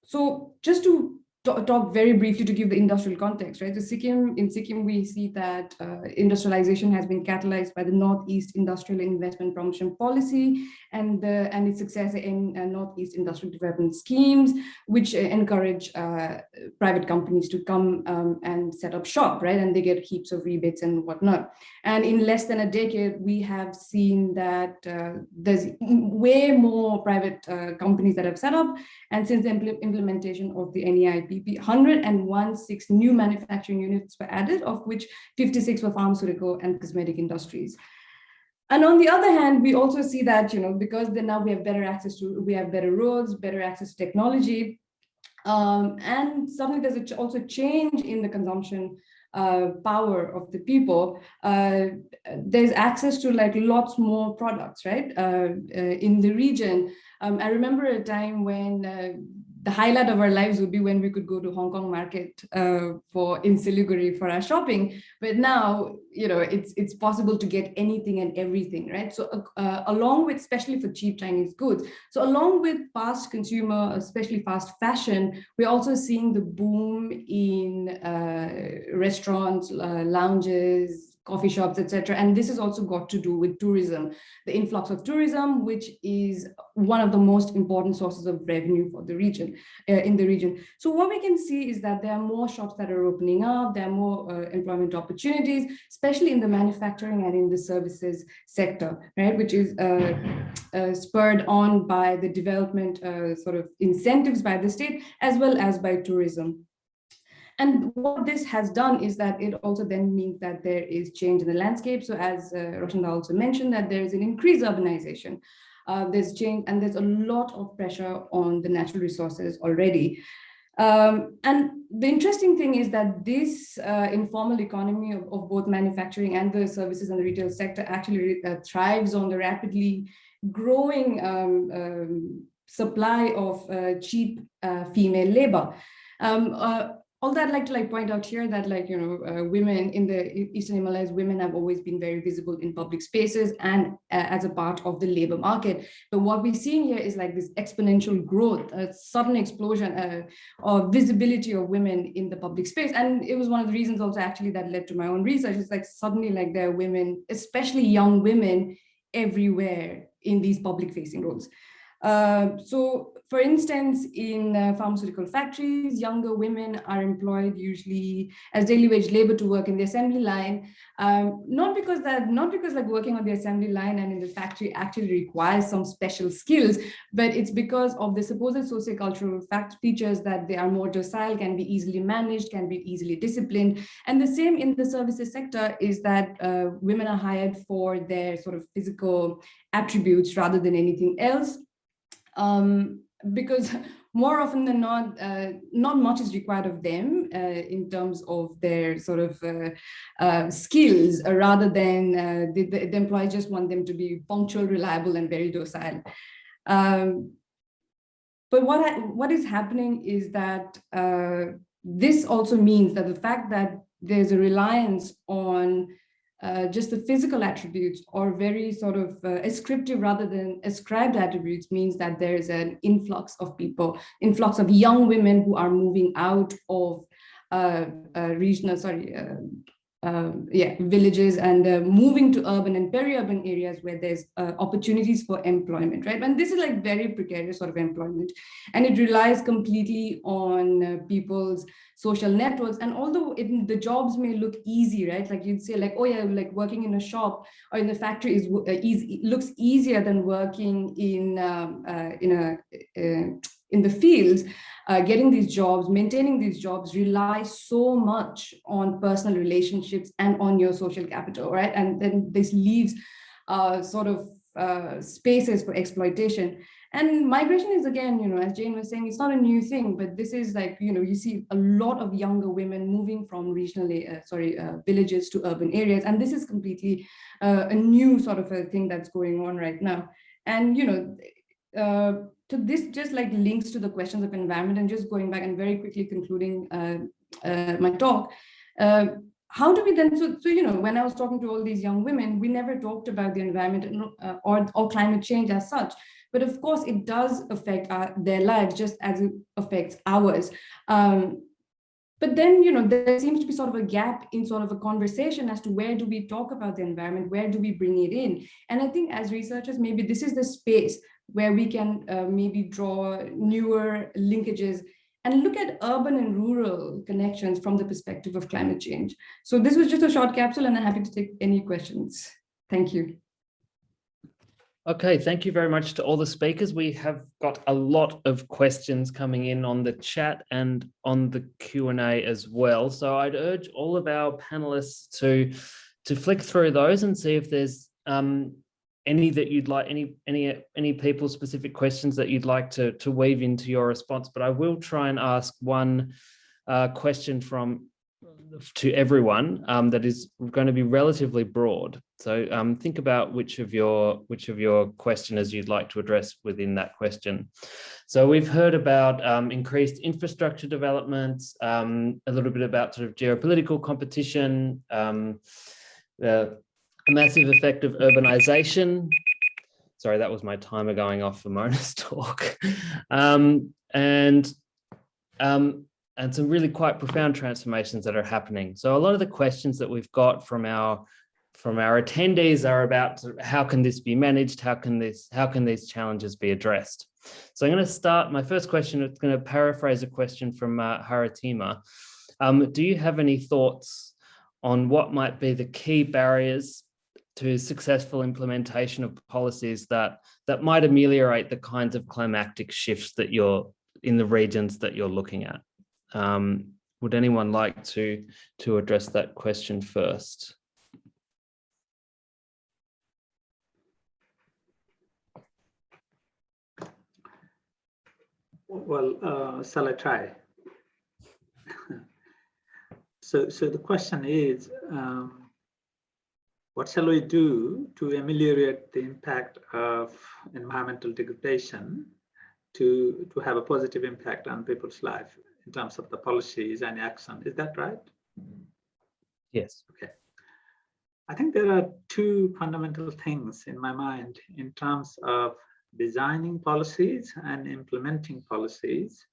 So just to talk very briefly to give the industrial context, right? So in Sikkim, we see that industrialization has been catalyzed by the Northeast Industrial Investment Promotion Policy and its success in Northeast Industrial Development Schemes, which encourage private companies to come and set up shop, right? And they get heaps of rebates and whatnot. And in less than a decade, we have seen that there's way more private companies that have set up. And since the implementation of the NEIPP, 116 new manufacturing units were added, of which 56 were pharmaceutical and cosmetic industries. And on the other hand, we also see that, because now we have better access to, we have better roads, better access to technology, and suddenly there's also change in the consumption power of the people. There's access to like lots more products, right? In the region. I remember a time when the highlight of our lives would be when we could go to Hong Kong market in Siliguri for our shopping. But now, it's possible to get anything and everything, right? So along with, especially for cheap Chinese goods, so along with fast consumer, especially fast fashion, we're also seeing the boom in restaurants, lounges, coffee shops, etc. And this has also got to do with tourism, the influx of tourism, which is one of the most important sources of revenue for the region, in the region. So what we can see is that there are more shops that are opening up, there are more employment opportunities, especially in the manufacturing and in the services sector, right? Which is spurred on by the development sort of incentives by the state, as well as by tourism. And what this has done is that it also then means that there is change in the landscape. So as Roshan Rai also mentioned, that there is an increased urbanization. There's change and there's a lot of pressure on the natural resources already. And the interesting thing is that this informal economy of both manufacturing and the services and the retail sector actually thrives on the rapidly growing supply of cheap female labor. Although I'd like to point out here that women in the Eastern Himalayas, women have always been very visible in public spaces and as a part of the labor market. But what we're seeing here is this exponential growth, a sudden explosion of visibility of women in the public space. And it was one of the reasons also actually that led to my own research. It's suddenly there are women, especially young women, everywhere in these public facing roles. So for instance, in pharmaceutical factories, younger women are employed usually as daily wage labor to work in the assembly line, not because working on the assembly line and in the factory actually requires some special skills, but it's because of the supposed sociocultural features that they are more docile, can be easily managed, can be easily disciplined. And the same in the services sector is that women are hired for their sort of physical attributes rather than anything else. Because more often than not, not much is required of them in terms of their sort of skills, rather than the employees just want them to be punctual, reliable, and very docile. But what is happening is that this also means that the fact that there's a reliance on just the physical attributes or very sort of ascriptive rather than ascribed attributes means that there is an influx of people, influx of young women who are moving out of villages and moving to urban and peri-urban areas where there's opportunities for employment, right? And this is very precarious sort of employment, and it relies completely on people's social networks. And although the jobs may look easy, right? You'd say oh yeah, working in a shop or in the factory is looks easier than working in the fields. Getting these jobs, maintaining these jobs relies so much on personal relationships and on your social capital, right? And then this leaves spaces for exploitation. And migration is, again, as Jane was saying, it's not a new thing, but this is you see a lot of younger women moving from regional villages to urban areas. And this is completely a new sort of a thing that's going on right now. And, so this just links to the questions of environment, and just going back and very quickly concluding my talk. How do we then, so when I was talking to all these young women, we never talked about the environment or climate change as such. But of course, it does affect their lives just as it affects ours. But then, there seems to be sort of a gap in sort of a conversation as to where do we talk about the environment, where do we bring it in? And I think as researchers, maybe this is the space where we can maybe draw newer linkages and look at urban and rural connections from the perspective of climate change. So this was just a short capsule, and I'm happy to take any questions. Thank you. Okay, thank you very much to all the speakers. We have got a lot of questions coming in on the chat and on the Q&A as well. So I'd urge all of our panelists to flick through those and see if there's any that you'd like, any people specific questions that you'd like to weave into your response. But I will try and ask one question to everyone that is going to be relatively broad. So think about which of your questioners you'd like to address within that question. So we've heard about increased infrastructure developments, a little bit about sort of geopolitical competition, the massive effect of urbanisation. Sorry, that was my timer going off for Mona's talk. And some really quite profound transformations that are happening. So a lot of the questions that we've got from our attendees are about how can this be managed? How can these challenges be addressed? So I'm going to start, my first question, it's going to paraphrase a question from Haratima. Do you have any thoughts on what might be the key barriers to successful implementation of policies that might ameliorate the kinds of climactic shifts that you're in the regions that you're looking at? Would anyone like to address that question first? Well, shall I try? So the question is, what shall we do to ameliorate the impact of environmental degradation to have a positive impact on people's life in terms of the policies and action? Is that right? Yes. Okay. I think there are two fundamental things in my mind in terms of designing policies and implementing policies.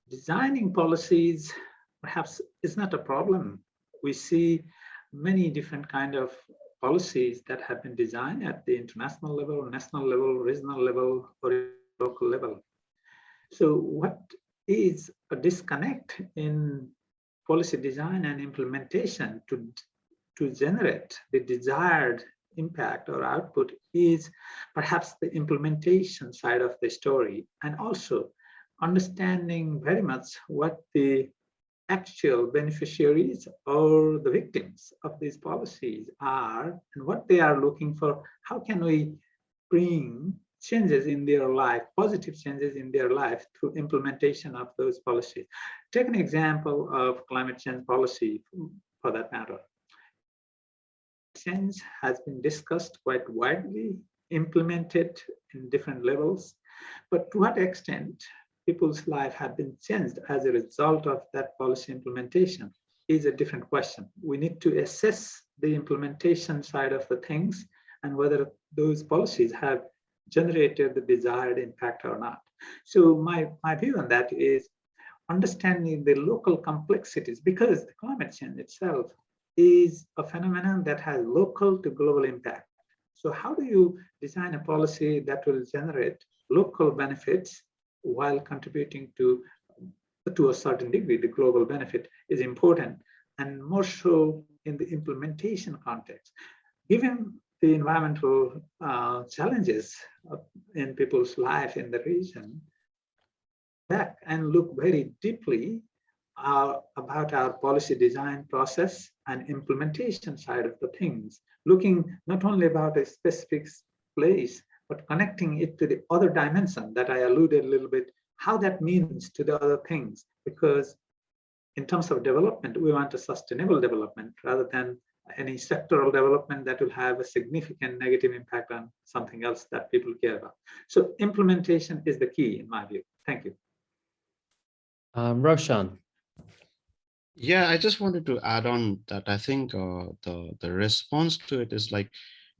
Designing policies perhaps is not a problem. We see many different kind of policies that have been designed at the international level, national level, regional level, or local level. So what is a disconnect in policy design and implementation to generate the desired impact or output is perhaps the implementation side of the story, and also understanding very much what the actual beneficiaries or the victims of these policies are and what they are looking for. How can we bring changes in their life, positive changes in their life through implementation of those policies? Take an example of climate change policy for that matter. Change has been discussed quite widely, implemented in different levels, but to what extent people's life have been changed as a result of that policy implementation is a different question. We need to assess the implementation side of the things and whether those policies have generated the desired impact or not. So my view on that is understanding the local complexities, because the climate change itself is a phenomenon that has local to global impact. So how do you design a policy that will generate local benefits while contributing to a certain degree? The global benefit is important, and more so in the implementation context. Given the environmental challenges in people's life in the region, back and look very deeply about our policy design process and implementation side of the things, looking not only about a specific place, but connecting it to the other dimension that I alluded a little bit, how that means to the other things. Because in terms of development, we want a sustainable development rather than any sectoral development that will have a significant negative impact on something else that people care about. So implementation is the key in my view. Thank you. Roshan. Yeah, I just wanted to add on that I think the response to it is like,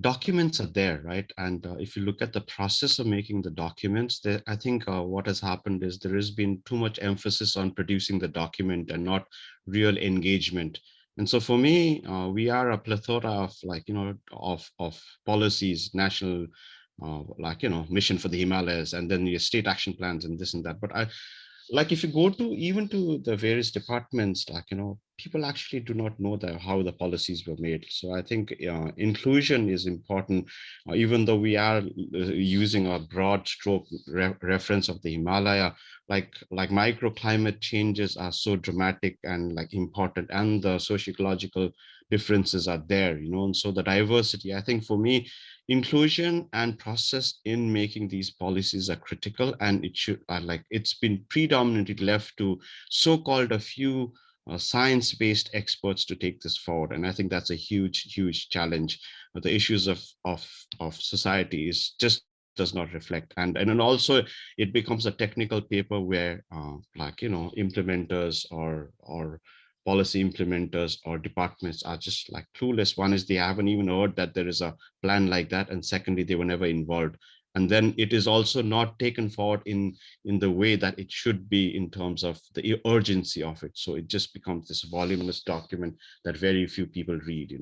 documents are there, right? And if you look at the process of making the documents, I think what has happened is there has been too much emphasis on producing the document and not real engagement. And so for me, we are a plethora of of policies, national, mission for the Himalayas, and then your state action plans and this and that. But if you go to even to the various departments, people actually do not know how the policies were made. So I think inclusion is important, even though we are using a broad stroke reference of the Himalaya, like microclimate changes are so dramatic and important, and the socio-ecological differences are there, and so the diversity, I think for me, inclusion and process in making these policies are critical, and it should it's been predominantly left to so-called a few science-based experts to take this forward. And I think that's a huge challenge. The issues of society is just does not reflect, and then also it becomes a technical paper where implementers or policy implementers or departments are just clueless. One is they haven't even heard that there is a plan like that, and secondly, they were never involved. And then it is also not taken forward in the way that it should be in terms of the urgency of it. So it just becomes this voluminous document that very few people read,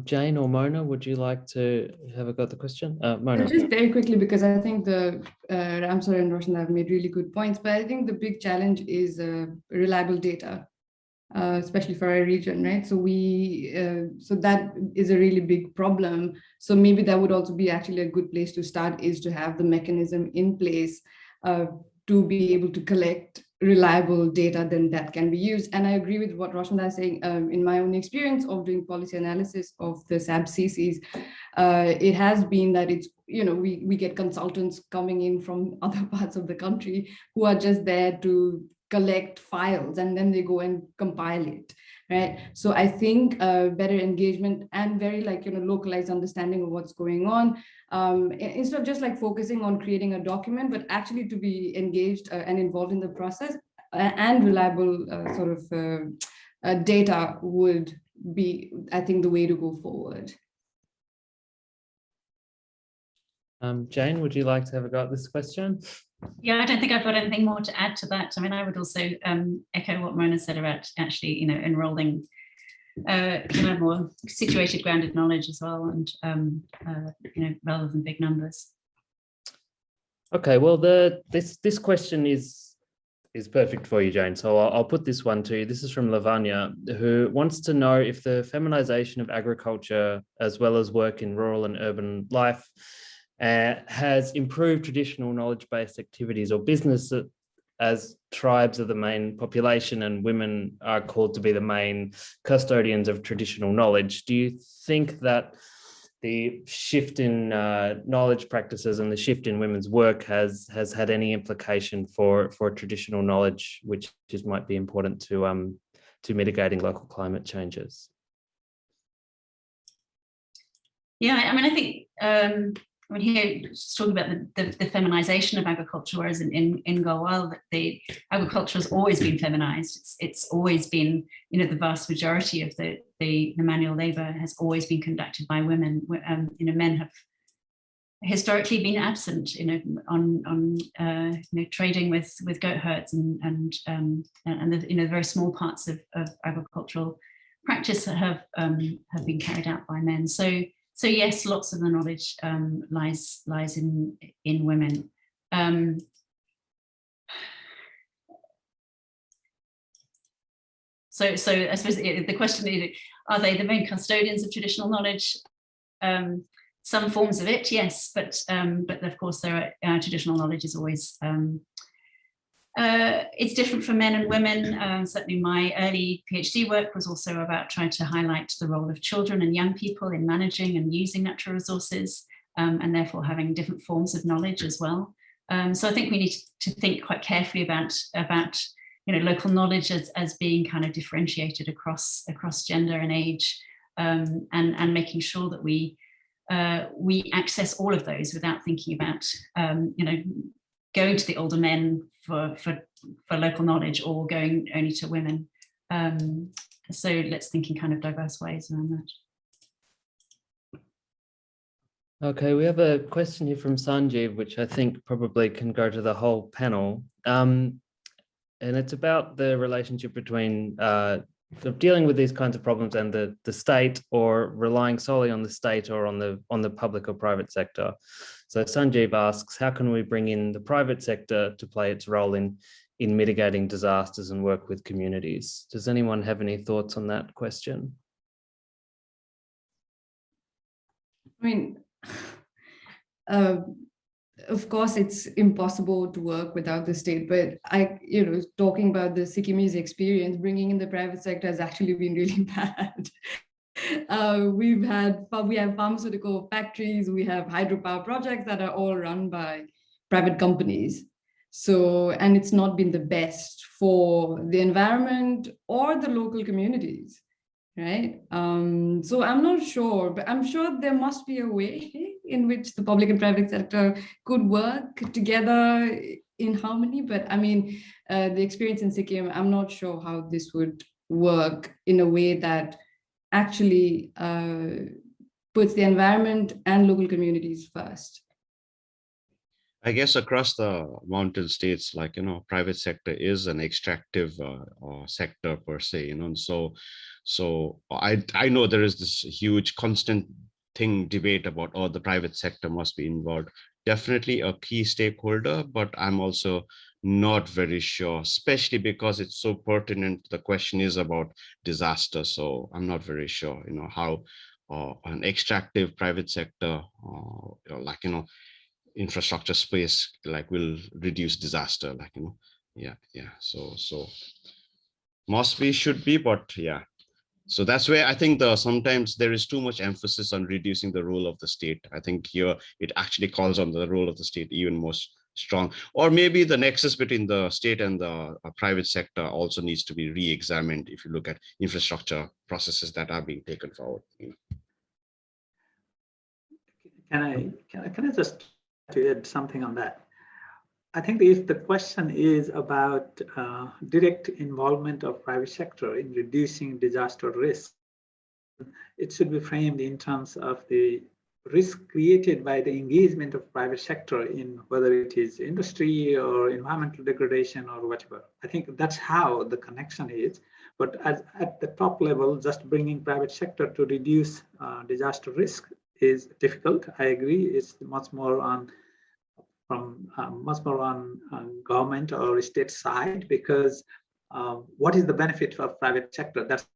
Jane or Mona, would you like to have a go at the question? Mona. Just very quickly, because I think the Ramsar and Roshan have made really good points, but I think the big challenge is reliable data, especially for our region, right? So so that is a really big problem. So maybe that would also be actually a good place to start, is to have the mechanism in place to be able to collect reliable data, then that can be used. And I agree with what Roshan is saying. In my own experience of doing policy analysis of the SAB-CCs, it has been that it's, we get consultants coming in from other parts of the country who are just there to collect files, and then they go and compile it, right? So I think better engagement and very localized understanding of what's going on, instead of just focusing on creating a document, but actually to be engaged and involved in the process, and reliable data would be, I think, the way to go forward. Jane, would you like to have a go at this question? Yeah, I don't think I've got anything more to add to that. I mean, I would also echo what Mona said about actually, enrolling more situated, grounded knowledge as well, and rather than big numbers. Okay, well, this question is perfect for you, Jane. So I'll put this one to you. This is from Lavanya, who wants to know if the feminization of agriculture, as well as work in rural and urban life, has improved traditional knowledge-based activities or business, as tribes are the main population and women are called to be the main custodians of traditional knowledge. Do you think that the shift in knowledge practices and the shift in women's work has had any implication for traditional knowledge, which might be important to mitigating local climate changes? Yeah, I mean, I think here just talking about the feminization of agriculture, whereas in Garhwal, the agriculture has always been feminized. It's always been, the vast majority of the manual labor has always been conducted by women. Men have historically been absent, on trading with goat herds and the very small parts of agricultural practice that have been carried out by men. So yes, lots of the knowledge lies in women. So I suppose the question is, are they the main custodians of traditional knowledge? Some forms of it, yes, but of course there are traditional knowledge is always it's different for men and women. Certainly my early PhD work was also about trying to highlight the role of children and young people in managing and using natural resources, and therefore having different forms of knowledge as well. So I think we need to think quite carefully about local knowledge as being kind of differentiated across gender and age, and making sure that we access all of those without thinking about going to the older men for local knowledge or going only to women. So let's think in kind of diverse ways around that. Okay, we have a question here from Sanjeev, which I think probably can go to the whole panel. And it's about the relationship between dealing with these kinds of problems and the state, or relying solely on the state or on the public or private sector. So Sanjeev asks, how can we bring in the private sector to play its role in mitigating disasters and work with communities? Does anyone have any thoughts on that question? I mean, of course, it's impossible to work without the state, but talking about the Sikkimese experience, bringing in the private sector has actually been really bad. We have pharmaceutical factories, we have hydropower projects that are all run by private companies. So, and it's not been the best for the environment or the local communities, right? So I'm not sure, but I'm sure there must be a way in which the public and private sector could work together in harmony. But I mean, the experience in Sikkim, I'm not sure how this would work in a way that actually puts the environment and local communities first. I guess across the mountain states, like, private sector is an extractive sector per se, and so I know there is this huge constant debate about, oh, the private sector must be involved. Definitely a key stakeholder, but I'm also not very sure, especially because it's so pertinent. The question is about disaster. So I'm not very sure, how an extractive private sector, infrastructure space, will reduce disaster, so must be, should be, but yeah. So that's where I think sometimes there is too much emphasis on reducing the role of the state. I think here it actually calls on the role of the state even more strong, or maybe the nexus between the state and the private sector also needs to be re-examined if you look at infrastructure processes that are being taken forward. Can I just to add something on that? I think if the question is about direct involvement of private sector in reducing disaster risk, it should be framed in terms of the risk created by the engagement of private sector in whether it is industry or environmental degradation or whatever. I think that's how the connection is. But at the top level, just bringing private sector to reduce disaster risk is difficult. I agree. It's much more on government or state side, because what is the benefit of private sector? That's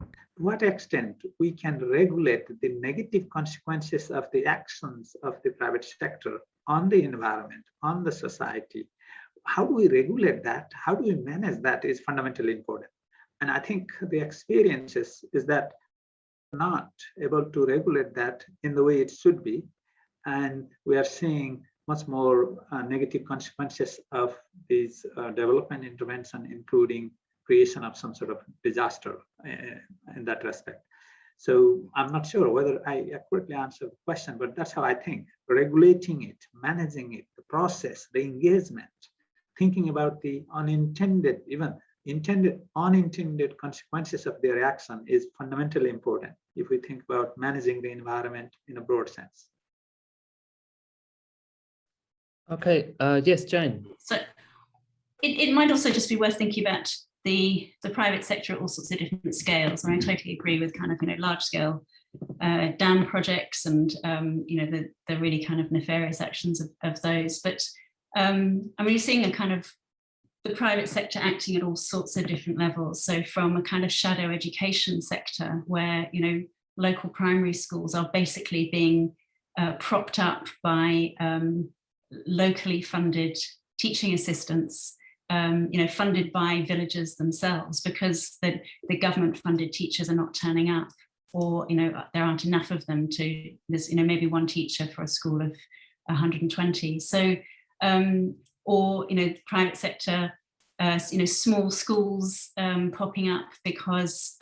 to what extent we can regulate the negative consequences of the actions of the private sector on the environment, on the society. How do we regulate that? How do we manage that is fundamentally important. And I think the experiences is that not able to regulate that in the way it should be. And we are seeing much more negative consequences of these development intervention, including creation of some sort of disaster in that respect. So I'm not sure whether I accurately answered the question, but that's how I think. Regulating it, managing it, the process, the engagement, thinking about the unintended, even intended, unintended consequences of their action is fundamentally important if we think about managing the environment in a broad sense. Okay, yes, Jane. So it might also just be worth thinking about the private sector at all sorts of different scales. And I totally agree with kind of, large scale dam projects and, the really kind of nefarious actions of those. But I mean, you're seeing a kind of the private sector acting at all sorts of different levels. So from a kind of shadow education sector where, local primary schools are basically being propped up by locally funded teaching assistants, funded by villagers themselves, because the government funded teachers are not turning up, or, there aren't enough of them there's, maybe one teacher for a school of 120. So, or, private sector, small schools popping up because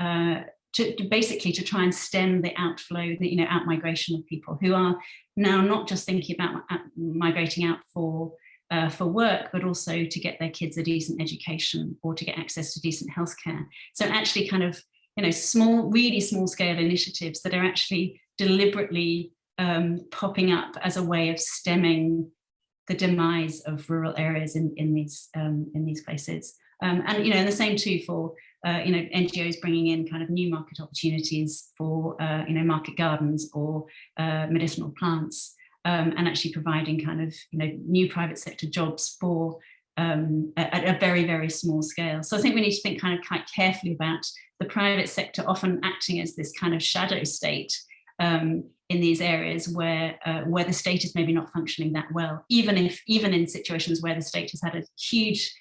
to try and stem the outflow, the out migration of people who are now not just thinking about migrating out for for work, but also to get their kids a decent education or to get access to decent healthcare. So actually kind of, small, really small scale initiatives that are actually deliberately popping up as a way of stemming the demise of rural areas in these places. And the same too for NGOs bringing in kind of new market opportunities for market gardens or medicinal plants, and actually providing kind of new private sector jobs for at a very, very small scale. So I think we need to think kind of quite carefully about the private sector often acting as this kind of shadow state in these areas where the state is maybe not functioning that well, even in situations where the state has had a huge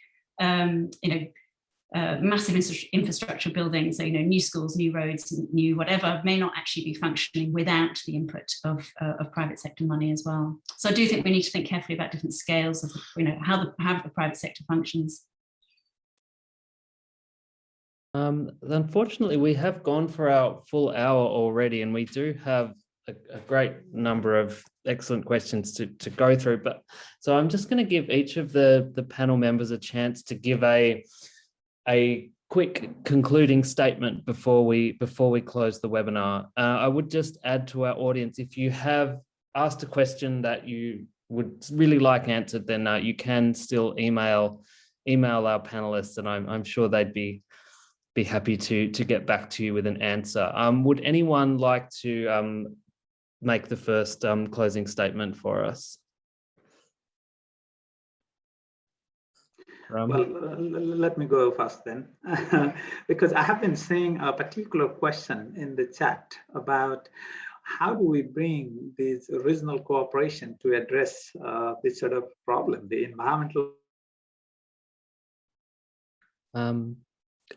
massive infrastructure building, so new schools, new roads, new whatever, may not actually be functioning without the input of private sector money as well. So I do think we need to think carefully about different scales of how the private sector functions. Unfortunately, we have gone for our full hour already, and we do have a great number of excellent questions to go through. But so I'm just going to give each of the panel members a chance to give a quick concluding statement before we close the webinar. I would just add to our audience, if you have asked a question that you would really like answered, then you can still email our panelists, and I'm sure they'd be happy to get back to you with an answer. Would anyone like to make the first closing statement for us? Well, let me go first then, because I have been seeing a particular question in the chat about how do we bring this regional cooperation to address this sort of problem, the environmental.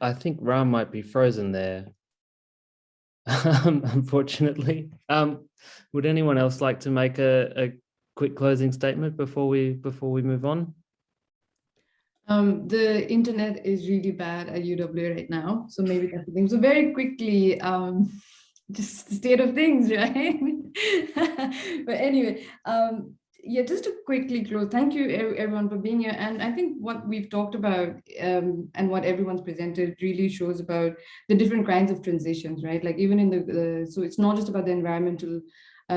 I think Ram might be frozen there, unfortunately. Would anyone else like to make a quick closing statement before we move on? The internet is really bad at UW right now, so maybe that's the thing. So very quickly, just the state of things, right? But anyway, yeah, just to quickly close, thank you everyone for being here. And I think what we've talked about and what everyone's presented really shows about the different kinds of transitions, right? Like even in so it's not just about the environmental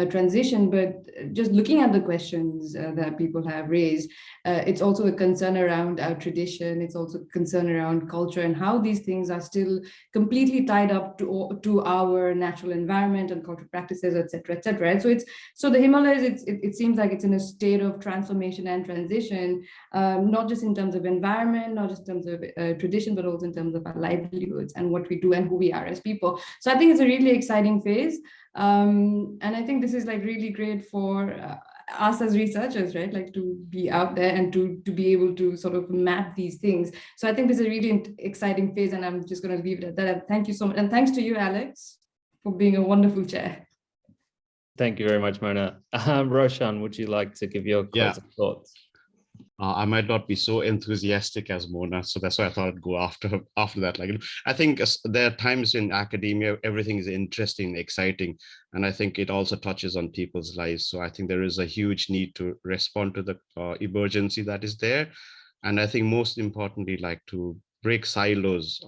transition, but just looking at the questions that people have raised, it's also a concern around our tradition. It's also a concern around culture and how these things are still completely tied up to our natural environment and cultural practices, et cetera, et cetera. And so the Himalayas, it seems like it's in a state of transformation and transition, not just in terms of environment, not just in terms of tradition, but also in terms of our livelihoods and what we do and who we are as people. So I think it's a really exciting phase. And I think this is like really great for us as researchers, right? Like to be out there and to be able to sort of map these things. So I think this is a really exciting phase, and I'm just going to leave it at that. Thank you so much. And thanks to you, Alex, for being a wonderful chair. Thank you very much, Mona. Roshan, would you like to give your closing thoughts? I might not be so enthusiastic as Mona, so that's why I thought I'd go after that. Like, I think there are times in academia, everything is interesting, exciting, and I think it also touches on people's lives. So I think there is a huge need to respond to the emergency that is there. And I think most importantly, like to break silos.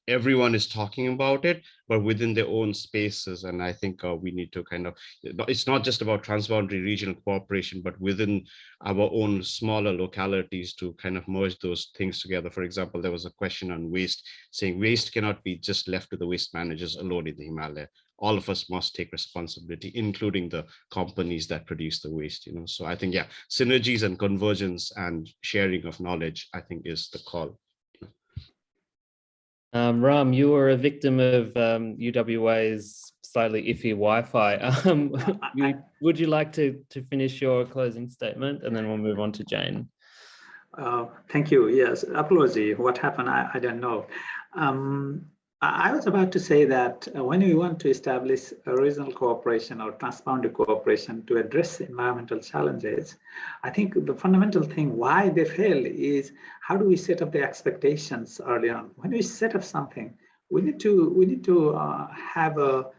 Everyone is talking about it, but within their own spaces. And I think we need to kind of, it's not just about transboundary regional cooperation, but within our own smaller localities to kind of merge those things together. For example, there was a question on waste, saying waste cannot be just left to the waste managers alone in the Himalaya. All of us must take responsibility, including the companies that produce the waste, So I think, yeah, synergies and convergence and sharing of knowledge, I think is the call. Ram, you were a victim of UWA's slightly iffy Wi-Fi. Would you like to finish your closing statement, and then we'll move on to Jane? Thank you. Yes, apology. What happened? I don't know. I was about to say that when we want to establish a regional cooperation or transboundary cooperation to address environmental challenges, I think the fundamental thing why they fail is how do we set up the expectations early on? When we set up something, we need to have a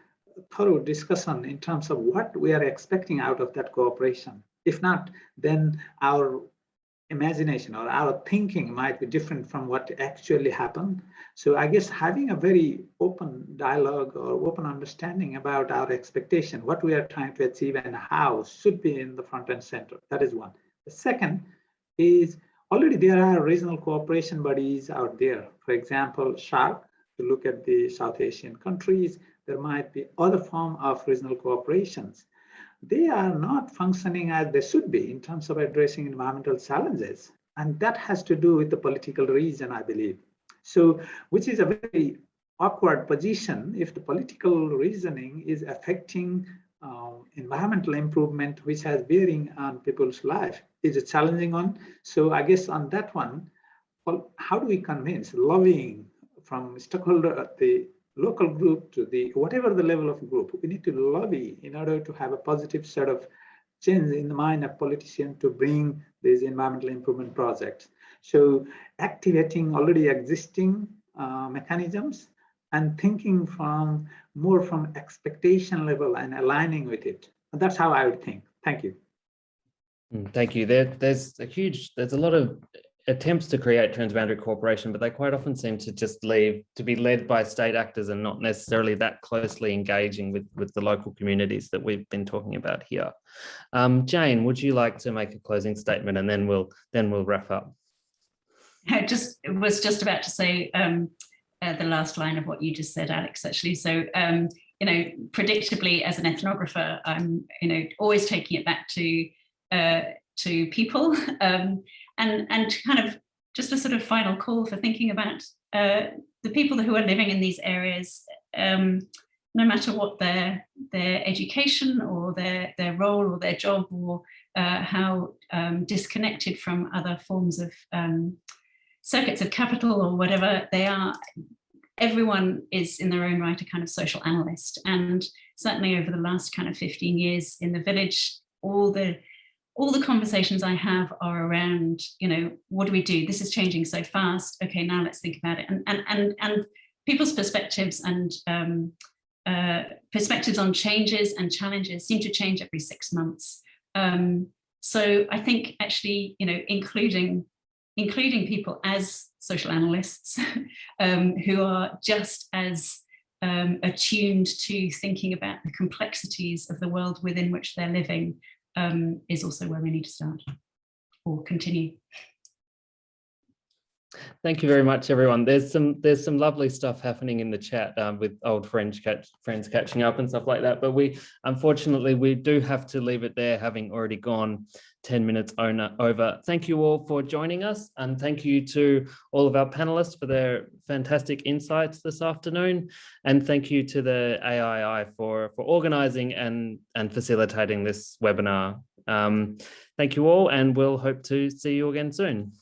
thorough discussion in terms of what we are expecting out of that cooperation. If not, then our imagination or our thinking might be different from what actually happened. So I guess having a very open dialogue or open understanding about our expectation, what we are trying to achieve and how should be in the front and center. That is one. The second is already there are regional cooperation bodies out there. For example, SHARC, to look at the South Asian countries, there might be other form of regional cooperations. They are not functioning as they should be in terms of addressing environmental challenges. And that has to do with the political reason, I believe. So, which is a very awkward position if the political reasoning is affecting environmental improvement, which has bearing on people's life. It's a challenging one. So I guess on that one, well, how do we convince lobbying from stakeholder at the local group to the whatever the level of group, we need to lobby in order to have a positive sort of change in the mind of politicians to bring these environmental improvement projects. So activating already existing mechanisms and thinking from more from expectation level and aligning with it. And that's how I would think. Thank you. Thank you. There's a lot of attempts to create transboundary cooperation, but they quite often seem to just be led by state actors and not necessarily that closely engaging with the local communities that we've been talking about here. Jane, would you like to make a closing statement, and then we'll wrap up? I was just about to say the last line of what you just said, Alex, actually. So, predictably, as an ethnographer, I'm, always taking it back to people. And kind of just a sort of final call for thinking about the people who are living in these areas, no matter what their education or their role or their job, or how disconnected from other forms of circuits of capital or whatever they are. Everyone is in their own right a kind of social analyst. And certainly over the last kind of 15 years in the village, all the conversations I have are around, what do we do? This is changing so fast. Okay, now let's think about it. And people's perspectives and perspectives on changes and challenges seem to change every 6 months. So I think actually, including people as social analysts who are just as attuned to thinking about the complexities of the world within which they're living is also where we need to start or continue. Thank you very much, everyone. There's some lovely stuff happening in the chat with old friends catching up and stuff like that. But unfortunately we do have to leave it there, having already gone 10 minutes over. Thank you all for joining us, and thank you to all of our panelists for their fantastic insights this afternoon. And thank you to the AII for organizing and facilitating this webinar. Thank you all, and we'll hope to see you again soon.